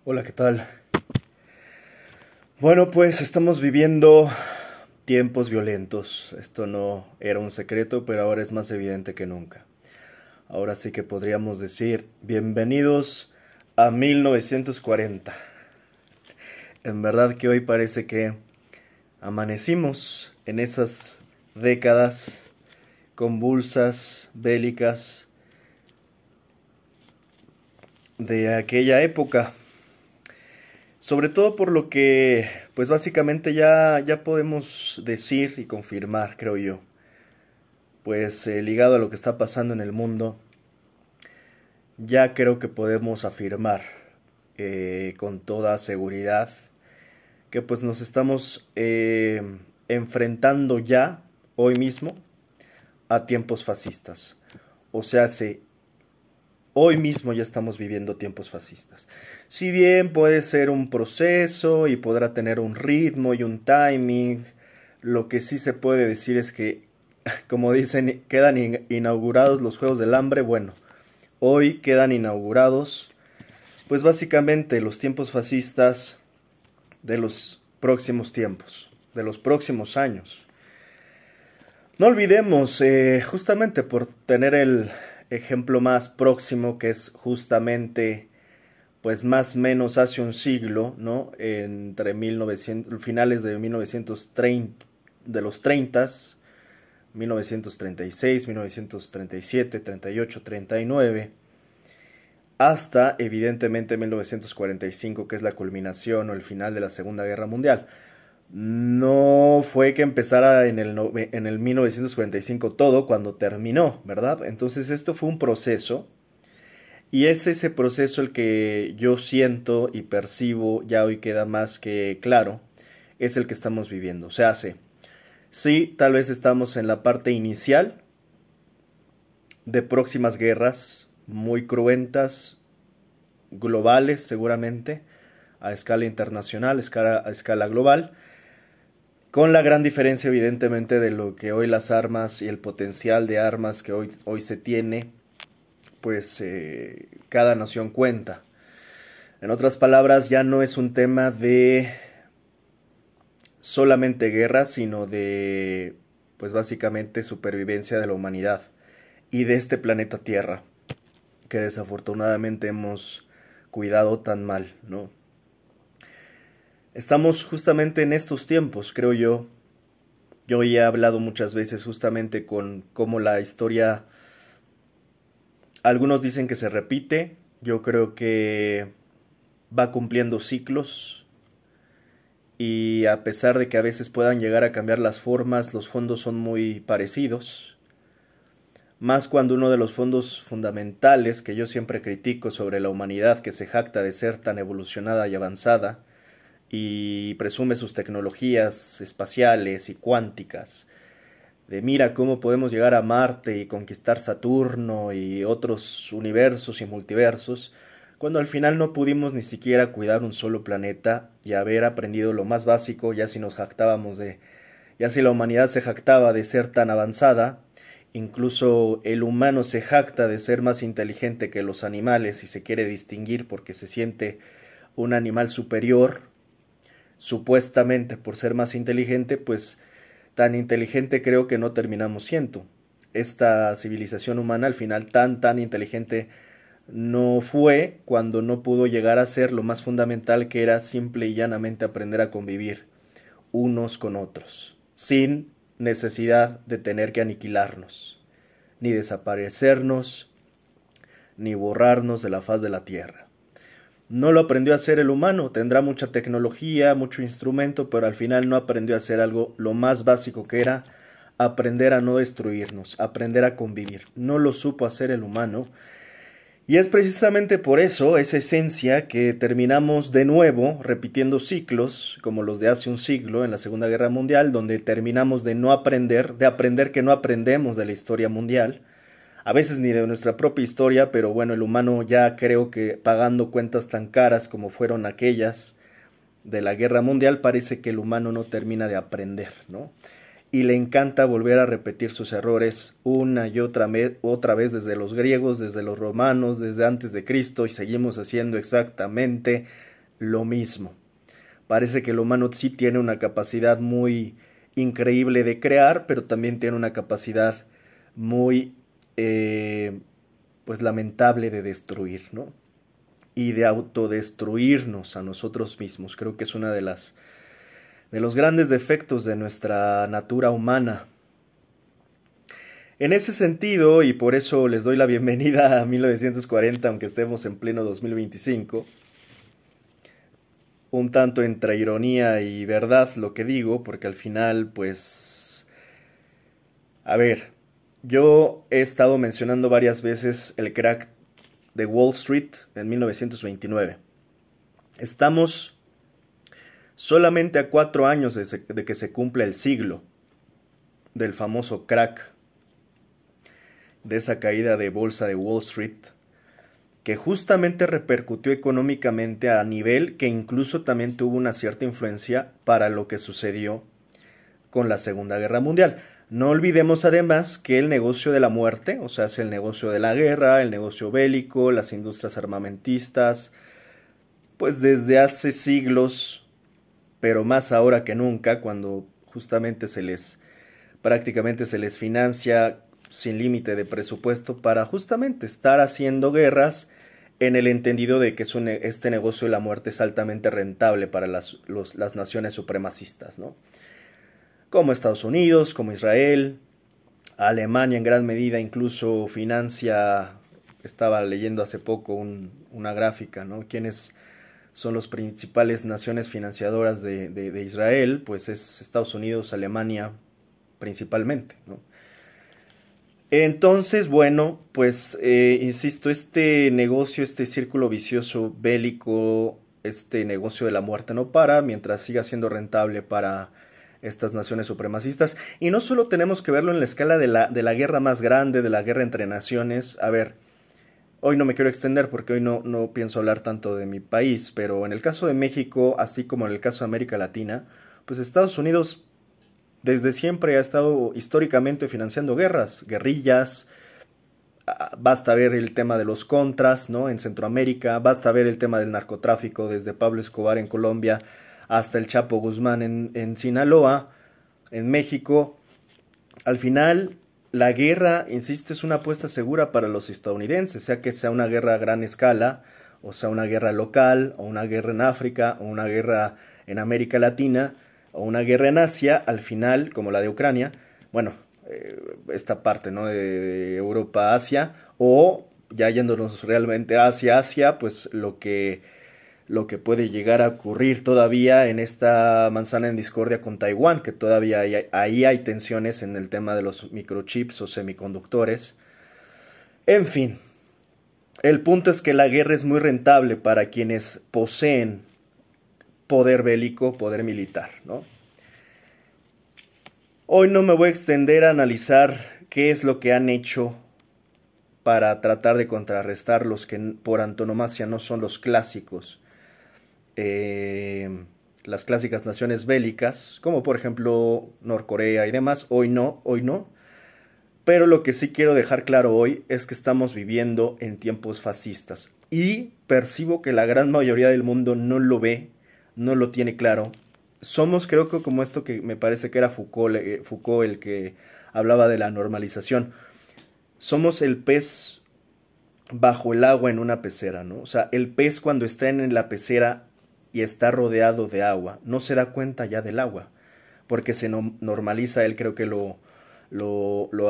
Hola, ¿qué tal? Bueno, pues estamos viviendo tiempos violentos. Esto no era un secreto, pero ahora es más evidente que nunca. Ahora sí que podríamos decir, bienvenidos a 1940. En verdad que hoy parece que amanecimos en esas décadas convulsas, bélicas de aquella época. Sobre todo por lo que, pues básicamente ya podemos decir y confirmar, creo yo. Pues ligado a lo que está pasando en el mundo, ya creo que podemos afirmar con toda seguridad que pues nos estamos enfrentando ya, hoy mismo, a tiempos fascistas. O sea, hoy mismo ya estamos viviendo tiempos fascistas. Si bien puede ser un proceso y podrá tener un ritmo y un timing, lo que sí se puede decir es que, como dicen, quedan inaugurados los Juegos del Hambre. Bueno, hoy quedan inaugurados, pues básicamente los tiempos fascistas de los próximos tiempos, de los próximos años. No olvidemos, justamente por tener el ejemplo más próximo, que es justamente, pues más o menos hace un siglo, ¿no? Entre 1900, finales de 1930, de los 30, 1936, 1937, 38, 39, hasta evidentemente 1945, que es la culminación o el final de la Segunda Guerra Mundial. No fue que empezara en el 1945 todo cuando terminó, ¿verdad? Entonces esto fue un proceso y es ese proceso el que yo siento y percibo, ya hoy queda más que claro, es el que estamos viviendo. O sea, sí, tal vez estamos en la parte inicial de próximas guerras muy cruentas, globales seguramente, a escala internacional, a escala global, con la gran diferencia evidentemente de lo que hoy las armas y el potencial de armas que hoy se tiene, pues cada nación cuenta. En otras palabras, ya no es un tema de solamente guerra, sino de, pues básicamente, supervivencia de la humanidad y de este planeta Tierra, que desafortunadamente hemos cuidado tan mal, ¿no? Estamos justamente en estos tiempos, creo yo. Yo ya he hablado muchas veces justamente con cómo la historia, algunos dicen que se repite, yo creo que va cumpliendo ciclos y a pesar de que a veces puedan llegar a cambiar las formas, los fondos son muy parecidos. Más cuando uno de los fondos fundamentales que yo siempre critico sobre la humanidad, que se jacta de ser tan evolucionada y avanzada, y presume sus tecnologías espaciales y cuánticas, de mira cómo podemos llegar a Marte y conquistar Saturno y otros universos y multiversos, cuando al final no pudimos ni siquiera cuidar un solo planeta y haber aprendido lo más básico, ya si la humanidad se jactaba de ser tan avanzada, incluso el humano se jacta de ser más inteligente que los animales y se quiere distinguir porque se siente un animal superior, supuestamente por ser más inteligente, pues tan inteligente creo que no terminamos siendo. Esta civilización humana al final tan inteligente no fue cuando no pudo llegar a ser lo más fundamental, que era simple y llanamente aprender a convivir unos con otros, sin necesidad de tener que aniquilarnos, ni desaparecernos, ni borrarnos de la faz de la tierra. No lo aprendió a hacer el humano, tendrá mucha tecnología, mucho instrumento, pero al final no aprendió a hacer algo lo más básico, que era aprender a no destruirnos, aprender a convivir. No lo supo hacer el humano. Y es precisamente por eso, esa esencia, que terminamos de nuevo repitiendo ciclos, como los de hace un siglo en la Segunda Guerra Mundial, donde terminamos de no aprender, de aprender que no aprendemos de la historia mundial, a veces ni de nuestra propia historia, pero bueno, el humano ya creo que pagando cuentas tan caras como fueron aquellas de la guerra mundial, parece que el humano no termina de aprender, ¿no? Y le encanta volver a repetir sus errores una y otra vez desde los griegos, desde los romanos, desde antes de Cristo, y seguimos haciendo exactamente lo mismo. Parece que el humano sí tiene una capacidad muy increíble de crear, pero también tiene una capacidad muy pues lamentable de destruir, ¿no? Y de autodestruirnos a nosotros mismos. Creo que es una de los grandes defectos de nuestra natura humana. En ese sentido, y por eso les doy la bienvenida a 1940, aunque estemos en pleno 2025, un tanto entre ironía y verdad lo que digo, porque al final, pues, a ver, yo he estado mencionando varias veces el crack de Wall Street en 1929. Estamos solamente a 4 años de que se cumpla el siglo del famoso crack, de esa caída de bolsa de Wall Street, que justamente repercutió económicamente a nivel que incluso también tuvo una cierta influencia para lo que sucedió con la Segunda Guerra Mundial. No olvidemos además que el negocio de la muerte, o sea, es el negocio de la guerra, el negocio bélico, las industrias armamentistas, pues desde hace siglos, pero más ahora que nunca, cuando justamente prácticamente se les financia sin límite de presupuesto para justamente estar haciendo guerras en el entendido de que este negocio de la muerte es altamente rentable para las naciones supremacistas, ¿no? Como Estados Unidos, como Israel, Alemania en gran medida incluso financia, estaba leyendo hace poco una gráfica, ¿no? ¿Quiénes son las principales naciones financiadoras de Israel? Pues es Estados Unidos, Alemania principalmente, ¿no? Entonces, bueno, pues insisto, este negocio, este círculo vicioso bélico, este negocio de la muerte no para mientras siga siendo rentable para estas naciones supremacistas. Y no solo tenemos que verlo en la escala de la guerra más grande, de la guerra entre naciones. A ver, hoy no me quiero extender porque hoy no pienso hablar tanto de mi país, pero en el caso de México, así como en el caso de América Latina, pues Estados Unidos desde siempre ha estado históricamente financiando guerras, guerrillas. Basta ver el tema de los contras, ¿no? En Centroamérica, basta ver el tema del narcotráfico desde Pablo Escobar en Colombia hasta el Chapo Guzmán en Sinaloa, en México. Al final, la guerra, insisto, es una apuesta segura para los estadounidenses, sea que sea una guerra a gran escala, o sea una guerra local, o una guerra en África, o una guerra en América Latina, o una guerra en Asia, al final, como la de Ucrania, bueno, esta parte, ¿no? de Europa, Asia, o ya yéndonos realmente a Asia, pues lo que puede llegar a ocurrir todavía en esta manzana en discordia con Taiwán, que todavía ahí hay tensiones en el tema de los microchips o semiconductores. En fin, el punto es que la guerra es muy rentable para quienes poseen poder bélico, poder militar, ¿no? Hoy no me voy a extender a analizar qué es lo que han hecho para tratar de contrarrestar los que por antonomasia no son los clásicos, las clásicas naciones bélicas, como por ejemplo Norcorea y demás. Hoy no, pero lo que sí quiero dejar claro hoy es que estamos viviendo en tiempos fascistas y percibo que la gran mayoría del mundo no lo ve, no lo tiene claro. Somos, creo que como esto que me parece que era Foucault el que hablaba de la normalización. Somos el pez bajo el agua en una pecera, ¿no? O sea, el pez cuando está en la pecera y está rodeado de agua, no se da cuenta ya del agua, porque se normaliza, él creo que lo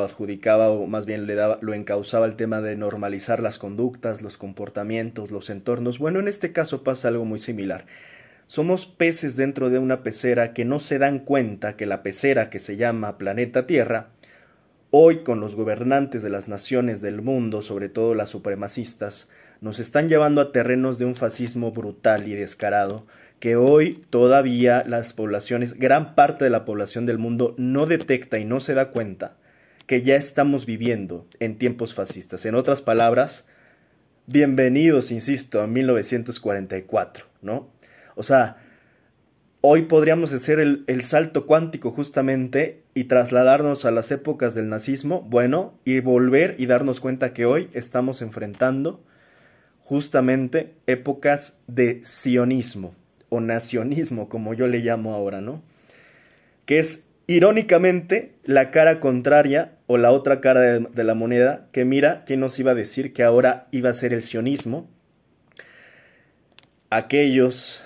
adjudicaba, o más bien lo encauzaba el tema de normalizar las conductas, los comportamientos, los entornos. Bueno, en este caso pasa algo muy similar. Somos peces dentro de una pecera que no se dan cuenta que la pecera que se llama planeta Tierra, hoy con los gobernantes de las naciones del mundo, sobre todo las supremacistas, nos están llevando a terrenos de un fascismo brutal y descarado, que hoy todavía las poblaciones, gran parte de la población del mundo no detecta y no se da cuenta que ya estamos viviendo en tiempos fascistas. En otras palabras, bienvenidos, insisto, a 1944, ¿no? O sea, hoy podríamos hacer el salto cuántico justamente y trasladarnos a las épocas del nazismo, bueno, y volver y darnos cuenta que hoy estamos enfrentando justamente épocas de sionismo o nacionismo, como yo le llamo ahora, ¿no? Que es irónicamente la cara contraria o la otra cara de la moneda, que mira, ¿quién nos iba a decir que ahora iba a ser el sionismo? Aquellas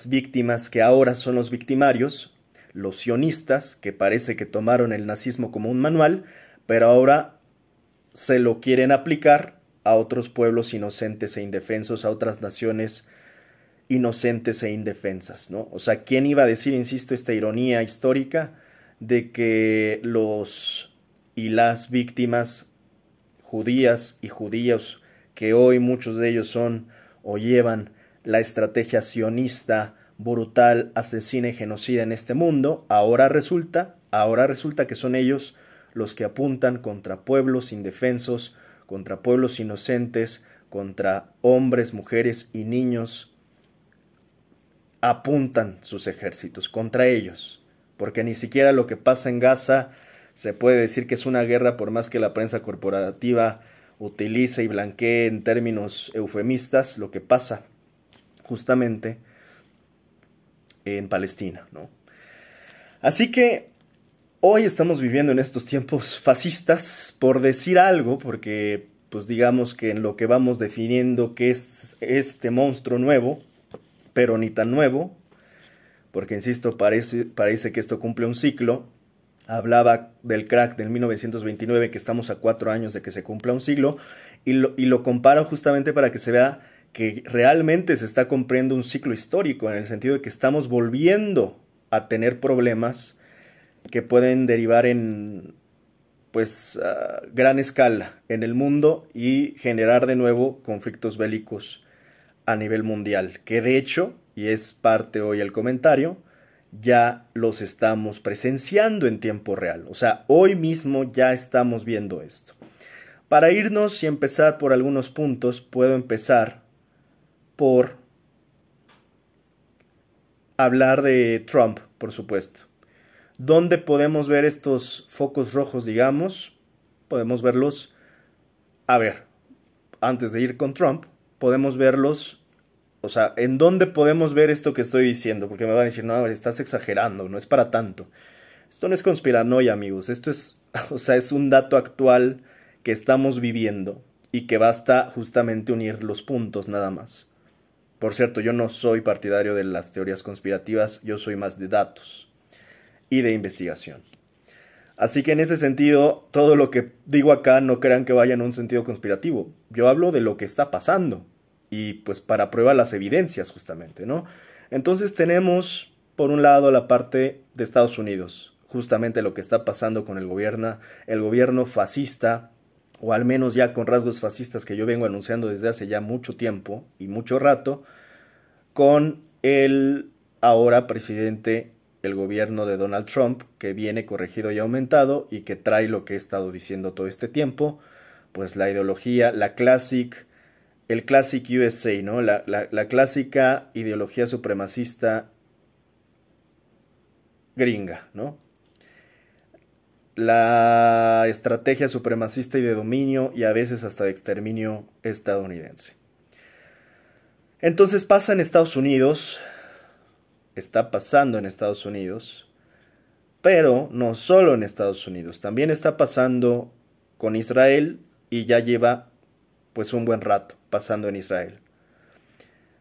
víctimas que ahora son los victimarios, los sionistas, que parece que tomaron el nazismo como un manual, pero ahora se lo quieren aplicar a otros pueblos inocentes e indefensos, a otras naciones inocentes e indefensas, ¿no? O sea, ¿quién iba a decir, insisto, esta ironía histórica de que los y las víctimas judías y judíos, que hoy muchos de ellos son o llevan la estrategia sionista brutal, asesina y genocida en este mundo, ahora resulta que son ellos los que apuntan contra pueblos indefensos, contra pueblos inocentes, contra hombres, mujeres y niños, apuntan sus ejércitos contra ellos, porque ni siquiera lo que pasa en Gaza se puede decir que es una guerra, por más que la prensa corporativa utilice y blanquee en términos eufemistas lo que pasa justamente en Palestina, ¿no? Así que hoy estamos viviendo en estos tiempos fascistas, por decir algo, porque pues digamos que en lo que vamos definiendo qué es este monstruo nuevo, pero ni tan nuevo, porque insisto, parece que esto cumple un ciclo. Hablaba del crack del 1929, que estamos a 4 años de que se cumpla un siglo, y lo comparo justamente para que se vea que realmente se está cumpliendo un ciclo histórico, en el sentido de que estamos volviendo a tener problemas que pueden derivar en pues gran escala en el mundo y generar de nuevo conflictos bélicos a nivel mundial, que de hecho, y es parte hoy el comentario, ya los estamos presenciando en tiempo real. O sea, hoy mismo ya estamos viendo esto. Para irnos y empezar por algunos puntos, puedo empezar por hablar de Trump, por supuesto. ¿Dónde podemos ver estos focos rojos, digamos? Podemos verlos, a ver, antes de ir con Trump, podemos verlos, o sea, ¿en dónde podemos ver esto que estoy diciendo? Porque me van a decir, no, estás exagerando, no es para tanto. Esto no es conspiranoia, amigos, esto es, o sea, es un dato actual que estamos viviendo y que basta justamente unir los puntos nada más. Por cierto, yo no soy partidario de las teorías conspirativas, yo soy más de datos y de investigación. Así que en ese sentido, todo lo que digo acá no crean que vaya en un sentido conspirativo. Yo hablo de lo que está pasando y pues para prueba las evidencias justamente, ¿no? Entonces tenemos por un lado la parte de Estados Unidos, justamente lo que está pasando con el gobierno fascista, o al menos ya con rasgos fascistas que yo vengo anunciando desde hace ya mucho tiempo y mucho rato, con el ahora presidente, el gobierno de Donald Trump, que viene corregido y aumentado y que trae lo que he estado diciendo todo este tiempo, pues la ideología, el Classic USA, ¿no? La clásica ideología supremacista gringa, ¿no? La estrategia supremacista y de dominio y a veces hasta de exterminio estadounidense. Entonces pasa en Estados Unidos, está pasando en Estados Unidos, pero no solo en Estados Unidos, también está pasando con Israel y ya lleva pues un buen rato pasando en Israel.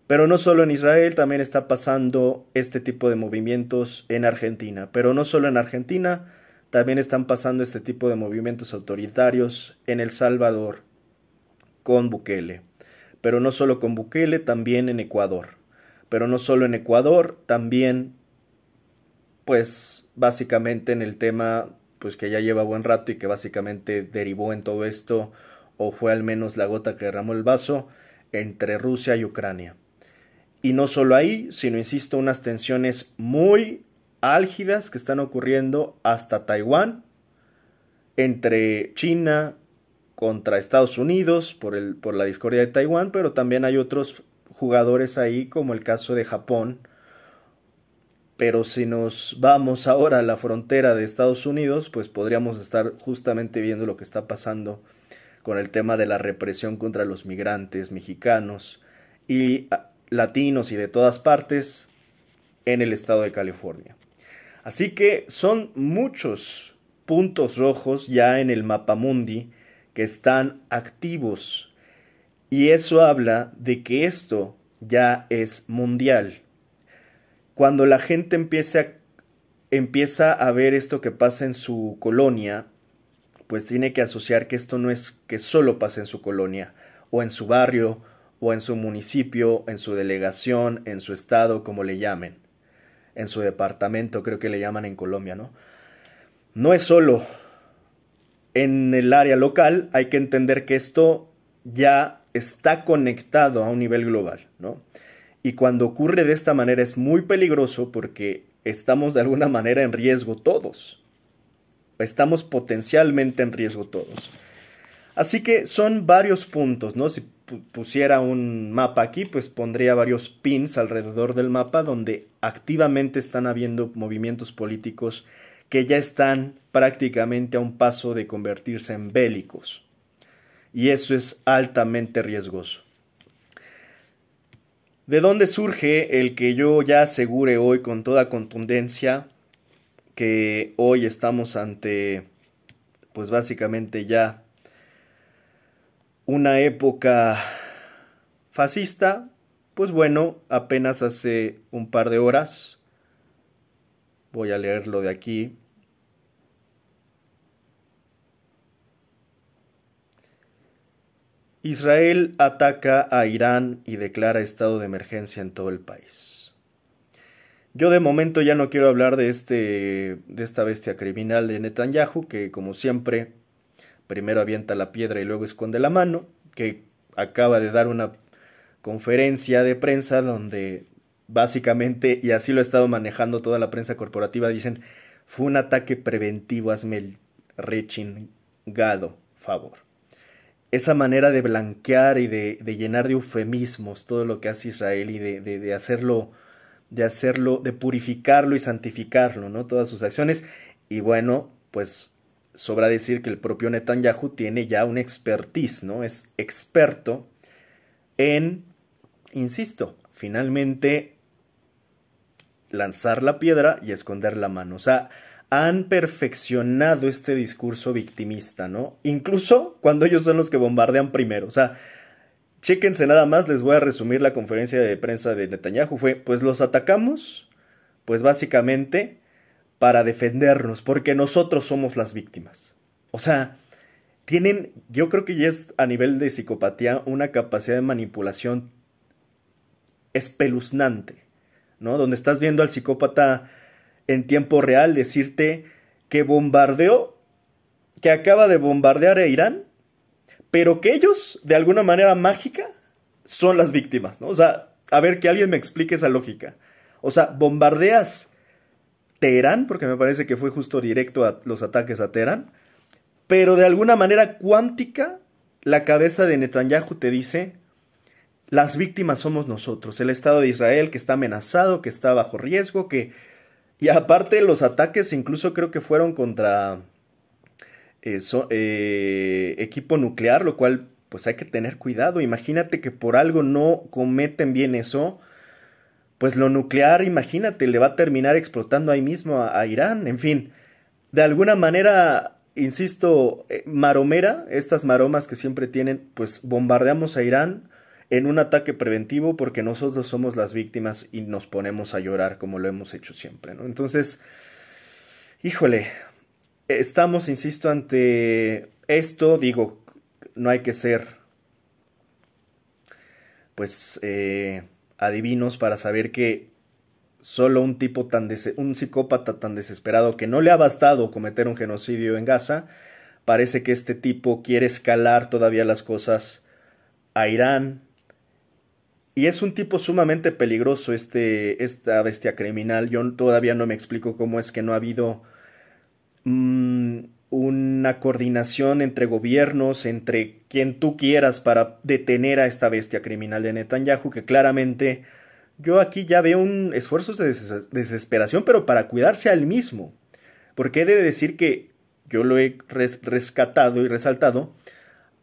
Pero no solo en Israel, también está pasando este tipo de movimientos en Argentina, pero no solo en Argentina, también están pasando este tipo de movimientos autoritarios en El Salvador con Bukele. Pero no solo con Bukele, también en Ecuador. Pero no solo en Ecuador, también, pues, básicamente en el tema, pues, que ya lleva buen rato y que básicamente derivó en todo esto, o fue al menos la gota que derramó el vaso, entre Rusia y Ucrania. Y no solo ahí, sino, insisto, unas tensiones muy álgidas que están ocurriendo hasta Taiwán, entre China contra Estados Unidos por la discordia de Taiwán, pero también hay otros jugadores ahí, como el caso de Japón. Pero si nos vamos ahora a la frontera de Estados Unidos, pues podríamos estar justamente viendo lo que está pasando con el tema de la represión contra los migrantes mexicanos y latinos y de todas partes en el estado de California. Así que son muchos puntos rojos ya en el mapamundi que están activos, y eso habla de que esto ya es mundial. Cuando la gente empieza a ver esto que pasa en su colonia, pues tiene que asociar que esto no es que solo pase en su colonia, o en su barrio, o en su municipio, en su delegación, en su estado, como le llamen, en su departamento, creo que le llaman en Colombia, ¿no? No es solo en el área local, hay que entender que esto ya está conectado a un nivel global, ¿no? Y cuando ocurre de esta manera es muy peligroso porque estamos de alguna manera en riesgo todos. Estamos potencialmente en riesgo todos. Así que son varios puntos, ¿no? Si pusiera un mapa aquí, pues pondría varios pins alrededor del mapa donde activamente están habiendo movimientos políticos que ya están prácticamente a un paso de convertirse en bélicos. Y eso es altamente riesgoso. ¿De dónde surge el que yo ya asegure hoy con toda contundencia que hoy estamos ante, pues básicamente ya una época fascista? Pues bueno, apenas hace un par de horas, voy a leerlo de aquí, Israel ataca a Irán y declara estado de emergencia en todo el país. Yo de momento ya no quiero hablar de esta bestia criminal de Netanyahu, que como siempre, primero avienta la piedra y luego esconde la mano, que acaba de dar una conferencia de prensa donde básicamente, y así lo ha estado manejando toda la prensa corporativa, dicen, fue un ataque preventivo, hazme el rechingado favor. Esa manera de blanquear y de llenar de eufemismos todo lo que hace Israel y de hacerlo, de purificarlo y santificarlo, ¿no? Todas sus acciones. Y bueno, pues sobra decir que el propio Netanyahu tiene ya un expertise, ¿no? Es experto en, insisto, finalmente lanzar la piedra y esconder la mano. O sea, han perfeccionado este discurso victimista, ¿no? Incluso cuando ellos son los que bombardean primero. O sea, chéquense nada más, les voy a resumir la conferencia de prensa de Netanyahu. Fue, pues los atacamos, pues básicamente para defendernos, porque nosotros somos las víctimas. O sea, tienen, yo creo que ya es a nivel de psicopatía, una capacidad de manipulación espeluznante, ¿no? Donde estás viendo al psicópata en tiempo real decirte que bombardeó, que acaba de bombardear a Irán, pero que ellos, de alguna manera mágica, son las víctimas, ¿no? O sea, a ver, que alguien me explique esa lógica. O sea, bombardeas Teherán, porque me parece que fue justo directo a los ataques a Teherán, pero de alguna manera cuántica, la cabeza de Netanyahu te dice, las víctimas somos nosotros, el Estado de Israel que está amenazado, que está bajo riesgo, que... Y aparte los ataques incluso creo que fueron contra equipo nuclear, lo cual pues hay que tener cuidado. Imagínate que por algo no cometen bien eso, pues lo nuclear, imagínate, le va a terminar explotando ahí mismo a Irán. En fin, de alguna manera, insisto, maromera, estas maromas que siempre tienen, pues bombardeamos a Irán en un ataque preventivo porque nosotros somos las víctimas y nos ponemos a llorar como lo hemos hecho siempre, ¿no? Entonces, híjole, estamos, insisto, ante esto, digo, no hay que ser, pues, adivinos para saber que solo un tipo un psicópata tan desesperado que no le ha bastado cometer un genocidio en Gaza, parece que este tipo quiere escalar todavía las cosas a Irán. Y es un tipo sumamente peligroso esta bestia criminal. Yo todavía no me explico cómo es que no ha habido una coordinación entre gobiernos, entre quien tú quieras para detener a esta bestia criminal de Netanyahu, que claramente yo aquí ya veo un esfuerzo de desesperación, pero para cuidarse a él mismo. Porque he de decir que yo lo he rescatado y resaltado.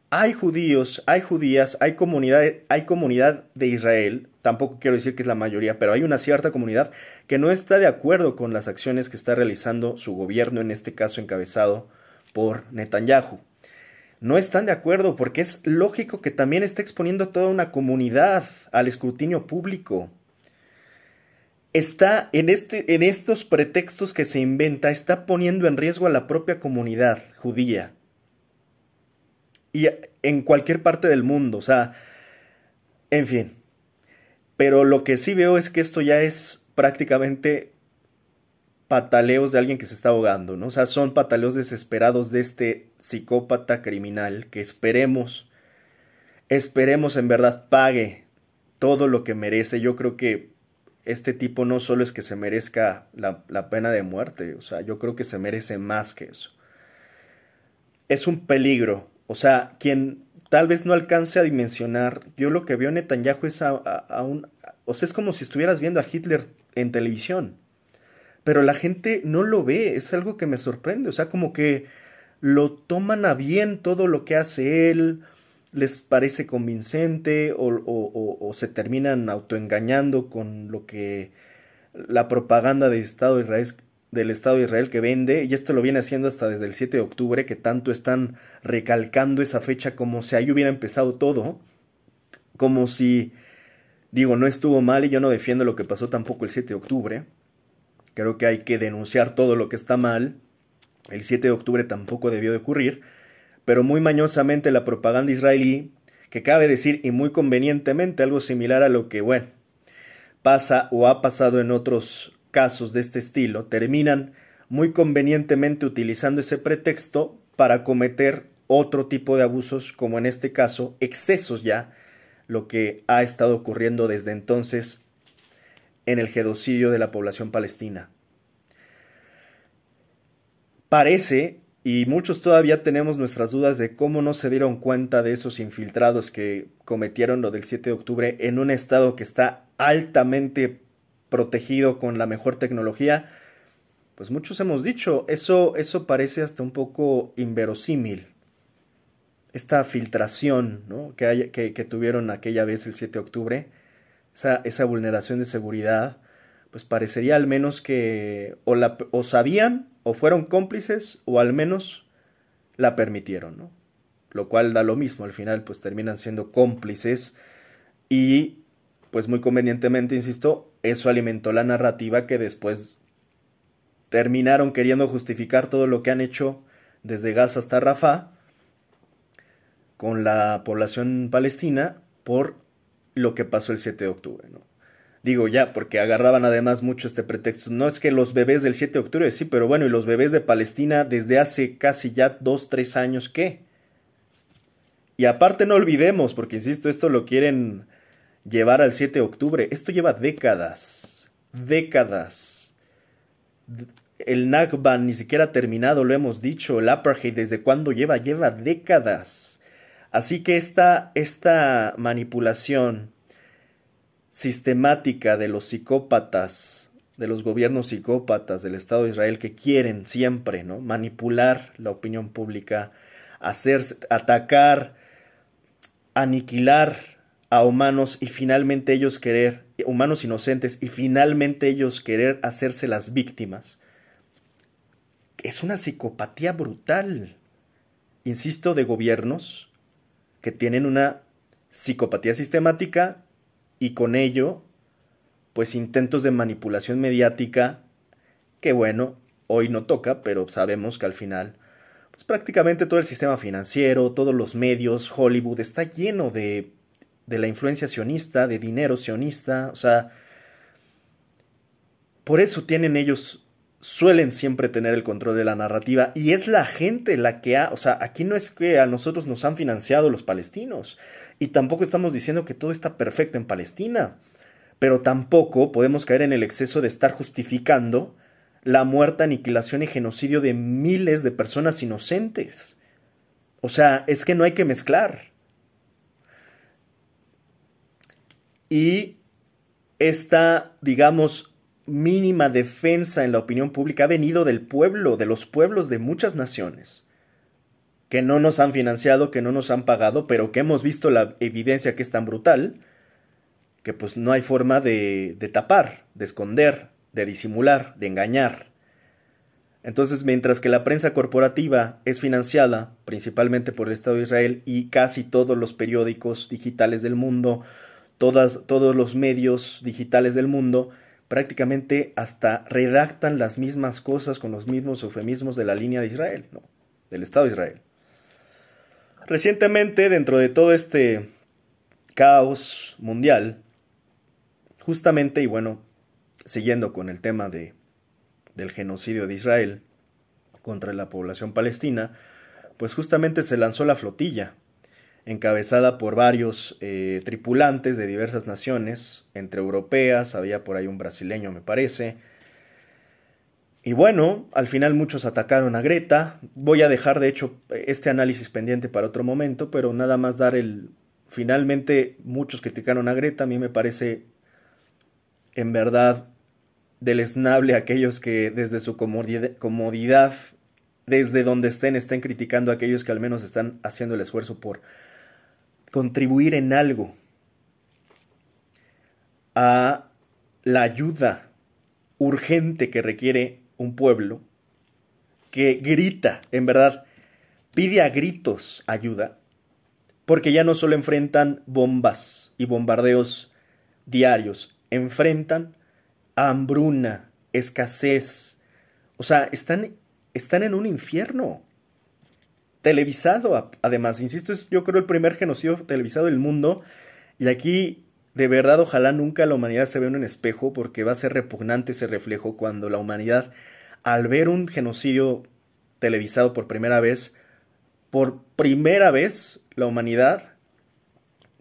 hay judíos, hay judías, hay comunidad de Israel, tampoco quiero decir que es la mayoría, pero hay una cierta comunidad que no está de acuerdo con las acciones que está realizando su gobierno, en este caso encabezado por Netanyahu. No están de acuerdo porque es lógico que también está exponiendo a toda una comunidad al escrutinio público. Está en estos pretextos que se inventa, está poniendo en riesgo a la propia comunidad judía y en cualquier parte del mundo, o sea, en fin. Pero lo que sí veo es que esto ya es prácticamente pataleos de alguien que se está ahogando, ¿no? O sea, son pataleos desesperados de este psicópata criminal que esperemos en verdad pague todo lo que merece. Yo creo que este tipo no solo es que se merezca la pena de muerte, o sea, yo creo que se merece más que eso. Es un peligro, o sea, quien tal vez no alcance a dimensionar, yo lo que veo en Netanyahu es o sea, es como si estuvieras viendo a Hitler en televisión, pero la gente no lo ve, es algo que me sorprende, o sea, como que lo toman a bien todo lo que hace él, les parece convincente o se terminan autoengañando con lo que la propaganda del Estado de Israel que vende, y esto lo viene haciendo hasta desde el 7 de octubre, que tanto están recalcando esa fecha como si ahí hubiera empezado todo, como si, digo, no estuvo mal y yo no defiendo lo que pasó tampoco el 7 de octubre, creo que hay que denunciar todo lo que está mal, el 7 de octubre tampoco debió de ocurrir, pero muy mañosamente la propaganda israelí, que cabe decir y muy convenientemente algo similar a lo que, bueno, pasa o ha pasado en otros casos de este estilo, terminan muy convenientemente utilizando ese pretexto para cometer otro tipo de abusos, como en este caso, excesos ya, lo que ha estado ocurriendo desde entonces en el genocidio de la población palestina. Parece, y muchos todavía tenemos nuestras dudas de cómo no se dieron cuenta de esos infiltrados que cometieron lo del 7 de octubre en un estado que está altamente protegido con la mejor tecnología, pues muchos hemos dicho, eso parece hasta un poco inverosímil. Esta filtración, ¿no?, que tuvieron aquella vez el 7 de octubre, esa vulneración de seguridad, pues parecería al menos que o sabían o fueron cómplices o al menos la permitieron, ¿no? Lo cual da lo mismo, al final pues terminan siendo cómplices y pues muy convenientemente, insisto, eso alimentó la narrativa que después terminaron queriendo justificar todo lo que han hecho desde Gaza hasta Rafah con la población palestina por lo que pasó el 7 de octubre, ¿no? Digo ya, porque agarraban además mucho este pretexto. No es que los bebés del 7 de octubre, sí, pero bueno, y los bebés de Palestina desde hace casi ya 2, 3 años, ¿qué? Y aparte no olvidemos, porque insisto, esto lo quieren llevar al 7 de octubre. Esto lleva décadas, décadas. El Nakba ni siquiera ha terminado, lo hemos dicho. El Apartheid, ¿desde cuándo lleva? Lleva décadas. Así que esta manipulación sistemática de los psicópatas, de los gobiernos psicópatas del Estado de Israel que quieren siempre, ¿no?, manipular la opinión pública, atacar, aniquilar a humanos y finalmente ellos querer, humanos inocentes, y finalmente ellos querer hacerse las víctimas. Es una psicopatía brutal, insisto, de gobiernos que tienen una psicopatía sistemática y con ello, pues intentos de manipulación mediática que bueno, hoy no toca, pero sabemos que al final, pues prácticamente todo el sistema financiero, todos los medios, Hollywood, está lleno de la influencia sionista, de dinero sionista, o sea, por eso suelen siempre tener el control de la narrativa y es la gente la que o sea, aquí no es que a nosotros nos han financiado los palestinos y tampoco estamos diciendo que todo está perfecto en Palestina, pero tampoco podemos caer en el exceso de estar justificando la muerte, aniquilación y genocidio de miles de personas inocentes. O sea, es que no hay que mezclar. Y esta, digamos, mínima defensa en la opinión pública ha venido del pueblo, de los pueblos de muchas naciones. que no nos han financiado, que no nos han pagado, pero que hemos visto la evidencia que es tan brutal, que pues no hay forma de tapar, de esconder, de disimular, de engañar. Entonces, mientras que la prensa corporativa es financiada principalmente por el Estado de Israel y casi todos los periódicos digitales del mundo, todos los medios digitales del mundo, prácticamente hasta redactan las mismas cosas con los mismos eufemismos de la línea de Israel, ¿no? Del Estado de Israel. Recientemente, dentro de todo este caos mundial, justamente, y bueno, siguiendo con el tema del genocidio de Israel contra la población palestina, pues justamente se lanzó la flotilla, encabezada por varios tripulantes de diversas naciones, entre europeas, había por ahí un brasileño me parece. Y bueno, al final muchos atacaron a Greta. Voy a dejar de hecho este análisis pendiente para otro momento, pero nada más dar el... Finalmente muchos criticaron a Greta, a mí me parece en verdad deleznable aquellos que desde su comodidad, desde donde estén criticando a aquellos que al menos están haciendo el esfuerzo por contribuir en algo a la ayuda urgente que requiere un pueblo que grita, en verdad, pide a gritos ayuda, porque ya no solo enfrentan bombas y bombardeos diarios, enfrentan hambruna, escasez, o sea, están en un infierno televisado, además, insisto, es yo creo el primer genocidio televisado del mundo, y aquí de verdad ojalá nunca la humanidad se vea en un espejo, porque va a ser repugnante ese reflejo cuando la humanidad, al ver un genocidio televisado por primera vez, la humanidad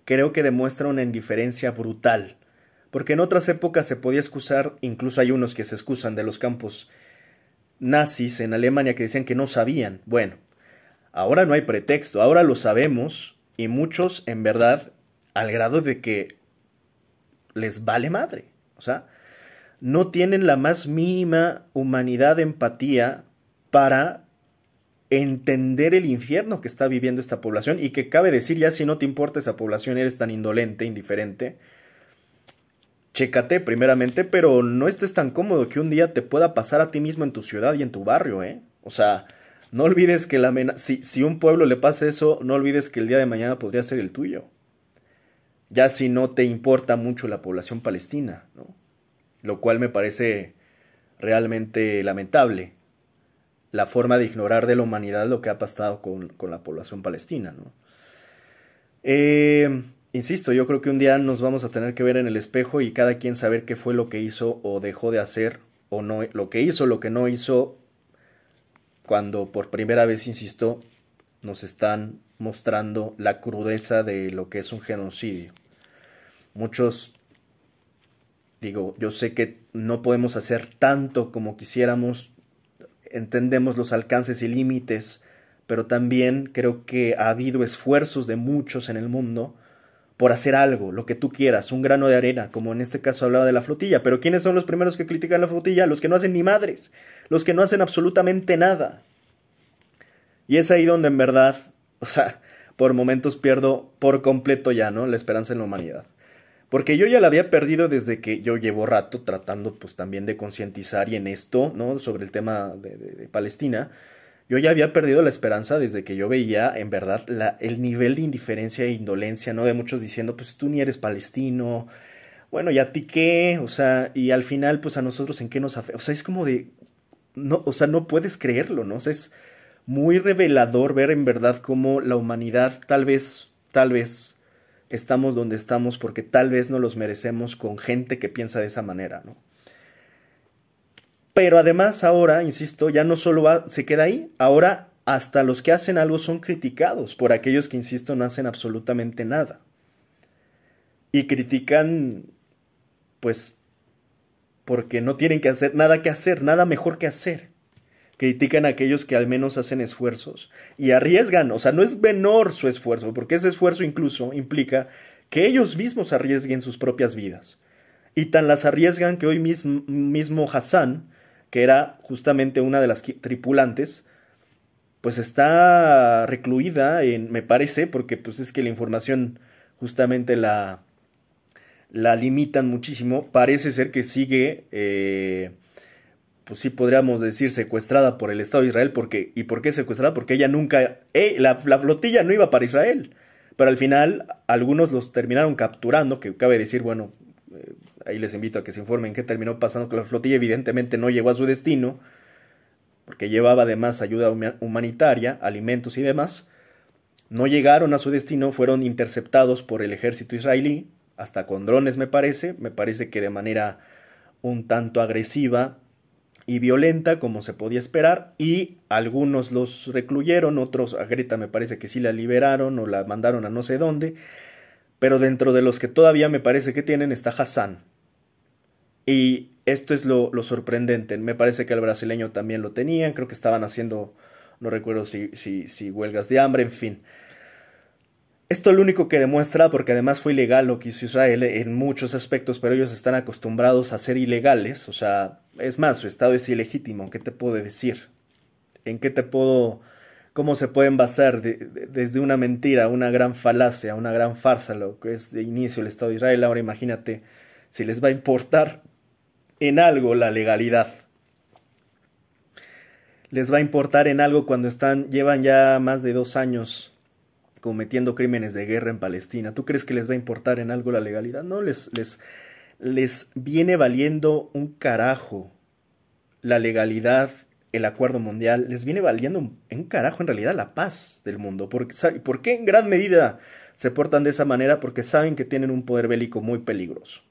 creo que demuestra una indiferencia brutal, porque en otras épocas se podía excusar, incluso hay unos que se excusan de los campos nazis en Alemania que decían que no sabían. Bueno, ahora no hay pretexto, ahora lo sabemos y muchos en verdad al grado de que les vale madre. O sea, no tienen la más mínima humanidad, empatía para entender el infierno que está viviendo esta población y que cabe decir ya si no te importa esa población, eres tan indolente, indiferente, chécate primeramente, pero no estés tan cómodo que un día te pueda pasar a ti mismo en tu ciudad y en tu barrio, ¿eh? O sea, no olvides que si un pueblo le pasa eso, no olvides que el día de mañana podría ser el tuyo. Ya si no te importa mucho la población palestina, ¿no? Lo cual me parece realmente lamentable. La forma de ignorar de la humanidad lo que ha pasado con la población palestina, ¿no? Insisto, yo creo que un día nos vamos a tener que ver en el espejo y cada quien saber qué fue lo que hizo o dejó de hacer, o no, lo que hizo, lo que no hizo, cuando por primera vez, insisto, nos están mostrando la crudeza de lo que es un genocidio. Muchos, digo, yo sé que no podemos hacer tanto como quisiéramos, entendemos los alcances y límites, pero también creo que ha habido esfuerzos de muchos en el mundo por hacer algo, lo que tú quieras, un grano de arena, como en este caso hablaba de la flotilla. Pero ¿quiénes son los primeros que critican la flotilla? Los que no hacen ni madres, los que no hacen absolutamente nada. Y es ahí donde en verdad, o sea, por momentos pierdo por completo ya, ¿no? La esperanza en la humanidad. Porque yo ya la había perdido desde que yo llevo rato tratando pues también de concientizar y en esto, ¿no? Sobre el tema de Palestina. Yo ya había perdido la esperanza desde que yo veía en verdad el nivel de indiferencia e indolencia, ¿no? De muchos diciendo, pues tú ni eres palestino, bueno, ¿y a ti qué? O sea, y al final, pues a nosotros en qué nos afecta. O sea, es como de, no, o sea, no puedes creerlo, ¿no? O sea, es muy revelador ver en verdad cómo la humanidad tal vez, estamos donde estamos porque tal vez no los merecemos con gente que piensa de esa manera, ¿no? Pero además ahora, insisto, ya no solo se queda ahí, ahora hasta los que hacen algo son criticados por aquellos que, insisto, no hacen absolutamente nada. Y critican, pues, porque no tienen que hacer, nada mejor que hacer. Critican a aquellos que al menos hacen esfuerzos y arriesgan, o sea, no es menor su esfuerzo, porque ese esfuerzo incluso implica que ellos mismos arriesguen sus propias vidas. Y tan las arriesgan que hoy mismo Hassan, que era justamente una de las tripulantes, pues está recluida, me parece, porque pues es que la información justamente la limitan muchísimo. Parece ser que sigue, pues sí podríamos decir, secuestrada por el Estado de Israel. ¿Y por qué secuestrada? Porque ella nunca, la flotilla no iba para Israel. Pero al final, algunos los terminaron capturando, que cabe decir, bueno, ahí les invito a que se informen qué terminó pasando con la flotilla. Evidentemente no llegó a su destino, porque llevaba además ayuda humanitaria, alimentos y demás. No llegaron a su destino, fueron interceptados por el ejército israelí, hasta con drones me parece que de manera un tanto agresiva y violenta, como se podía esperar, y algunos los recluyeron, otros, a Greta me parece que sí la liberaron o la mandaron a no sé dónde, pero dentro de los que todavía me parece que tienen está Hassan. Y esto es lo sorprendente, me parece que el brasileño también lo tenían, creo que estaban haciendo, no recuerdo si huelgas de hambre, en fin. Esto es lo único que demuestra, porque además fue ilegal lo que hizo Israel en muchos aspectos, pero ellos están acostumbrados a ser ilegales, o sea, es más, su estado es ilegítimo, ¿qué te puedo decir? ¿En qué te puedo, cómo se pueden basar desde una mentira, una gran falacia, una gran farsa, lo que es de inicio el Estado de Israel? Ahora imagínate si les va a importar en algo la legalidad. Les va a importar en algo cuando llevan ya más de 2 años cometiendo crímenes de guerra en Palestina. ¿Tú crees que les va a importar en algo la legalidad? No, les viene valiendo un carajo la legalidad, el acuerdo mundial, les viene valiendo un carajo en realidad la paz del mundo. ¿Por qué en gran medida se portan de esa manera? Porque saben que tienen un poder bélico muy peligroso.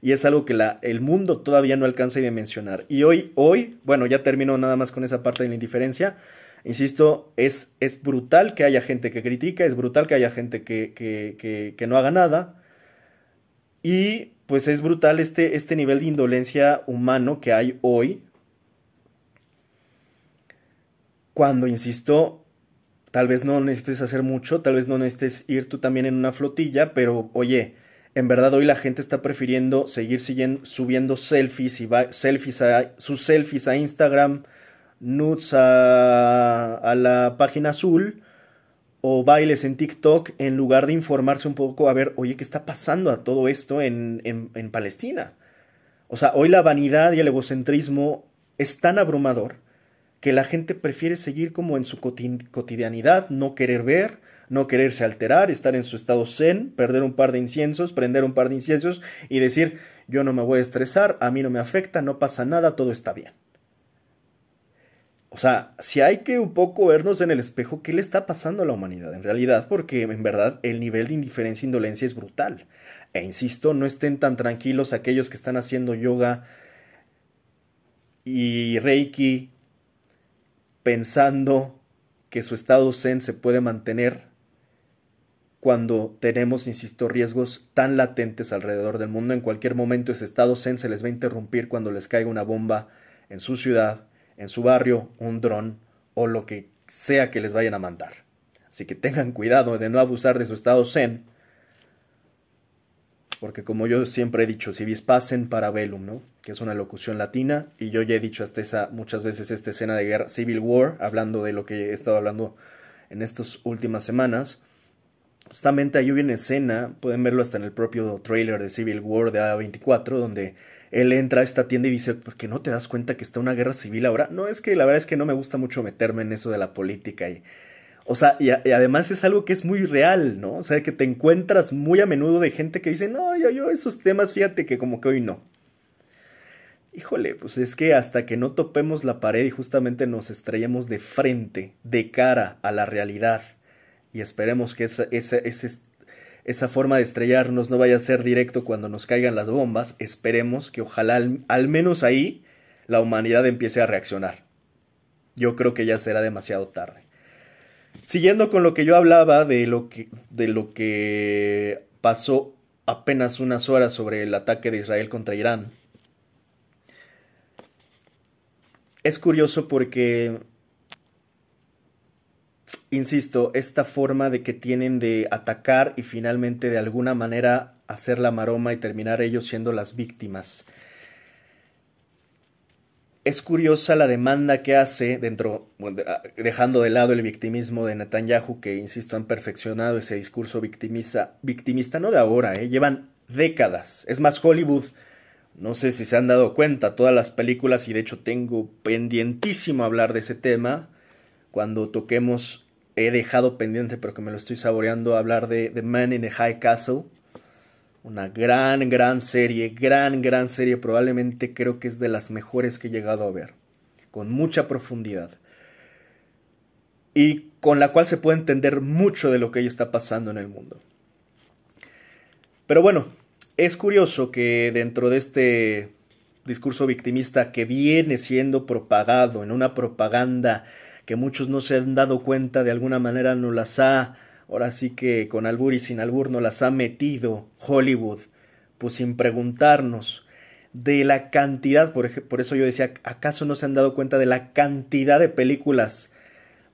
Y es algo que el mundo todavía no alcanza a dimensionar. Y hoy, bueno, ya termino nada más con esa parte de la indiferencia. Insisto, es brutal que haya gente que critica, es brutal que haya gente que no haga nada. Y pues es brutal este nivel de indolencia humano que hay hoy. Cuando, insisto, tal vez no necesites hacer mucho, tal vez no necesites ir tú también en una flotilla, pero oye, en verdad hoy la gente está prefiriendo seguir subiendo selfies y sus selfies a Instagram, nudes a la página azul o bailes en TikTok en lugar de informarse un poco a ver, oye, ¿qué está pasando a todo esto en Palestina? O sea, hoy la vanidad y el egocentrismo es tan abrumador que la gente prefiere seguir como en su cotidianidad, no querer ver, no quererse alterar, estar en su estado zen, perder un par de inciensos, prender un par de inciensos y decir, yo no me voy a estresar, a mí no me afecta, no pasa nada, todo está bien. O sea, si hay que un poco vernos en el espejo, ¿qué le está pasando a la humanidad en realidad? Porque en verdad el nivel de indiferencia e indolencia es brutal. E insisto, no estén tan tranquilos aquellos que están haciendo yoga y reiki pensando que su estado zen se puede mantener cuando tenemos, insisto, riesgos tan latentes alrededor del mundo. En cualquier momento ese estado zen se les va a interrumpir cuando les caiga una bomba en su ciudad, en su barrio, un dron o lo que sea que les vayan a mandar. Así que tengan cuidado de no abusar de su estado zen, porque como yo siempre he dicho, si vis pacem para bellum, ¿no? Que es una locución latina, y yo ya he dicho hasta muchas veces esta escena de guerra, Civil War, hablando de lo que he estado hablando en estas últimas semanas. Justamente hay una escena, pueden verlo hasta en el propio trailer de Civil War de A24, donde él entra a esta tienda y dice, ¿por qué no te das cuenta que está una guerra civil ahora? No, es que la verdad es que no me gusta mucho meterme en eso de la política o sea, y además es algo que es muy real, ¿no? O sea, que te encuentras muy a menudo de gente que dice, no, yo esos temas, fíjate que como que hoy no. Híjole, pues es que hasta que no topemos la pared y justamente nos estrellemos de frente, de cara a la realidad, y esperemos que esa forma de estrellarnos no vaya a ser directo cuando nos caigan las bombas, esperemos que ojalá al menos ahí la humanidad empiece a reaccionar. Yo creo que ya será demasiado tarde. Siguiendo con lo que yo hablaba de lo que pasó apenas unas horas sobre el ataque de Israel contra Irán. Es curioso porque, insisto, esta forma de que tienen de atacar y finalmente de alguna manera hacer la maroma y terminar ellos siendo las víctimas. es curiosa la demanda que hace dentro, bueno, dejando de lado el victimismo de Netanyahu, que insisto han perfeccionado ese discurso victimista no de ahora, llevan décadas. Es más, Hollywood, no sé si se han dado cuenta, todas las películas, y de hecho tengo pendientísimo hablar de ese tema, cuando toquemos, he dejado pendiente, pero que me lo estoy saboreando, hablar de The Man in the High Castle. Una gran serie, probablemente creo que es de las mejores que he llegado a ver, con mucha profundidad, y con la cual se puede entender mucho de lo que hoy está pasando en el mundo. Pero bueno, es curioso que dentro de este discurso victimista que viene siendo propagado en una propaganda que muchos no se han dado cuenta, de alguna manera nos las ha, ahora sí que con albur y sin albur, nos las ha metido Hollywood, pues sin preguntarnos de la cantidad, por eso yo decía, ¿acaso no se han dado cuenta de la cantidad de películas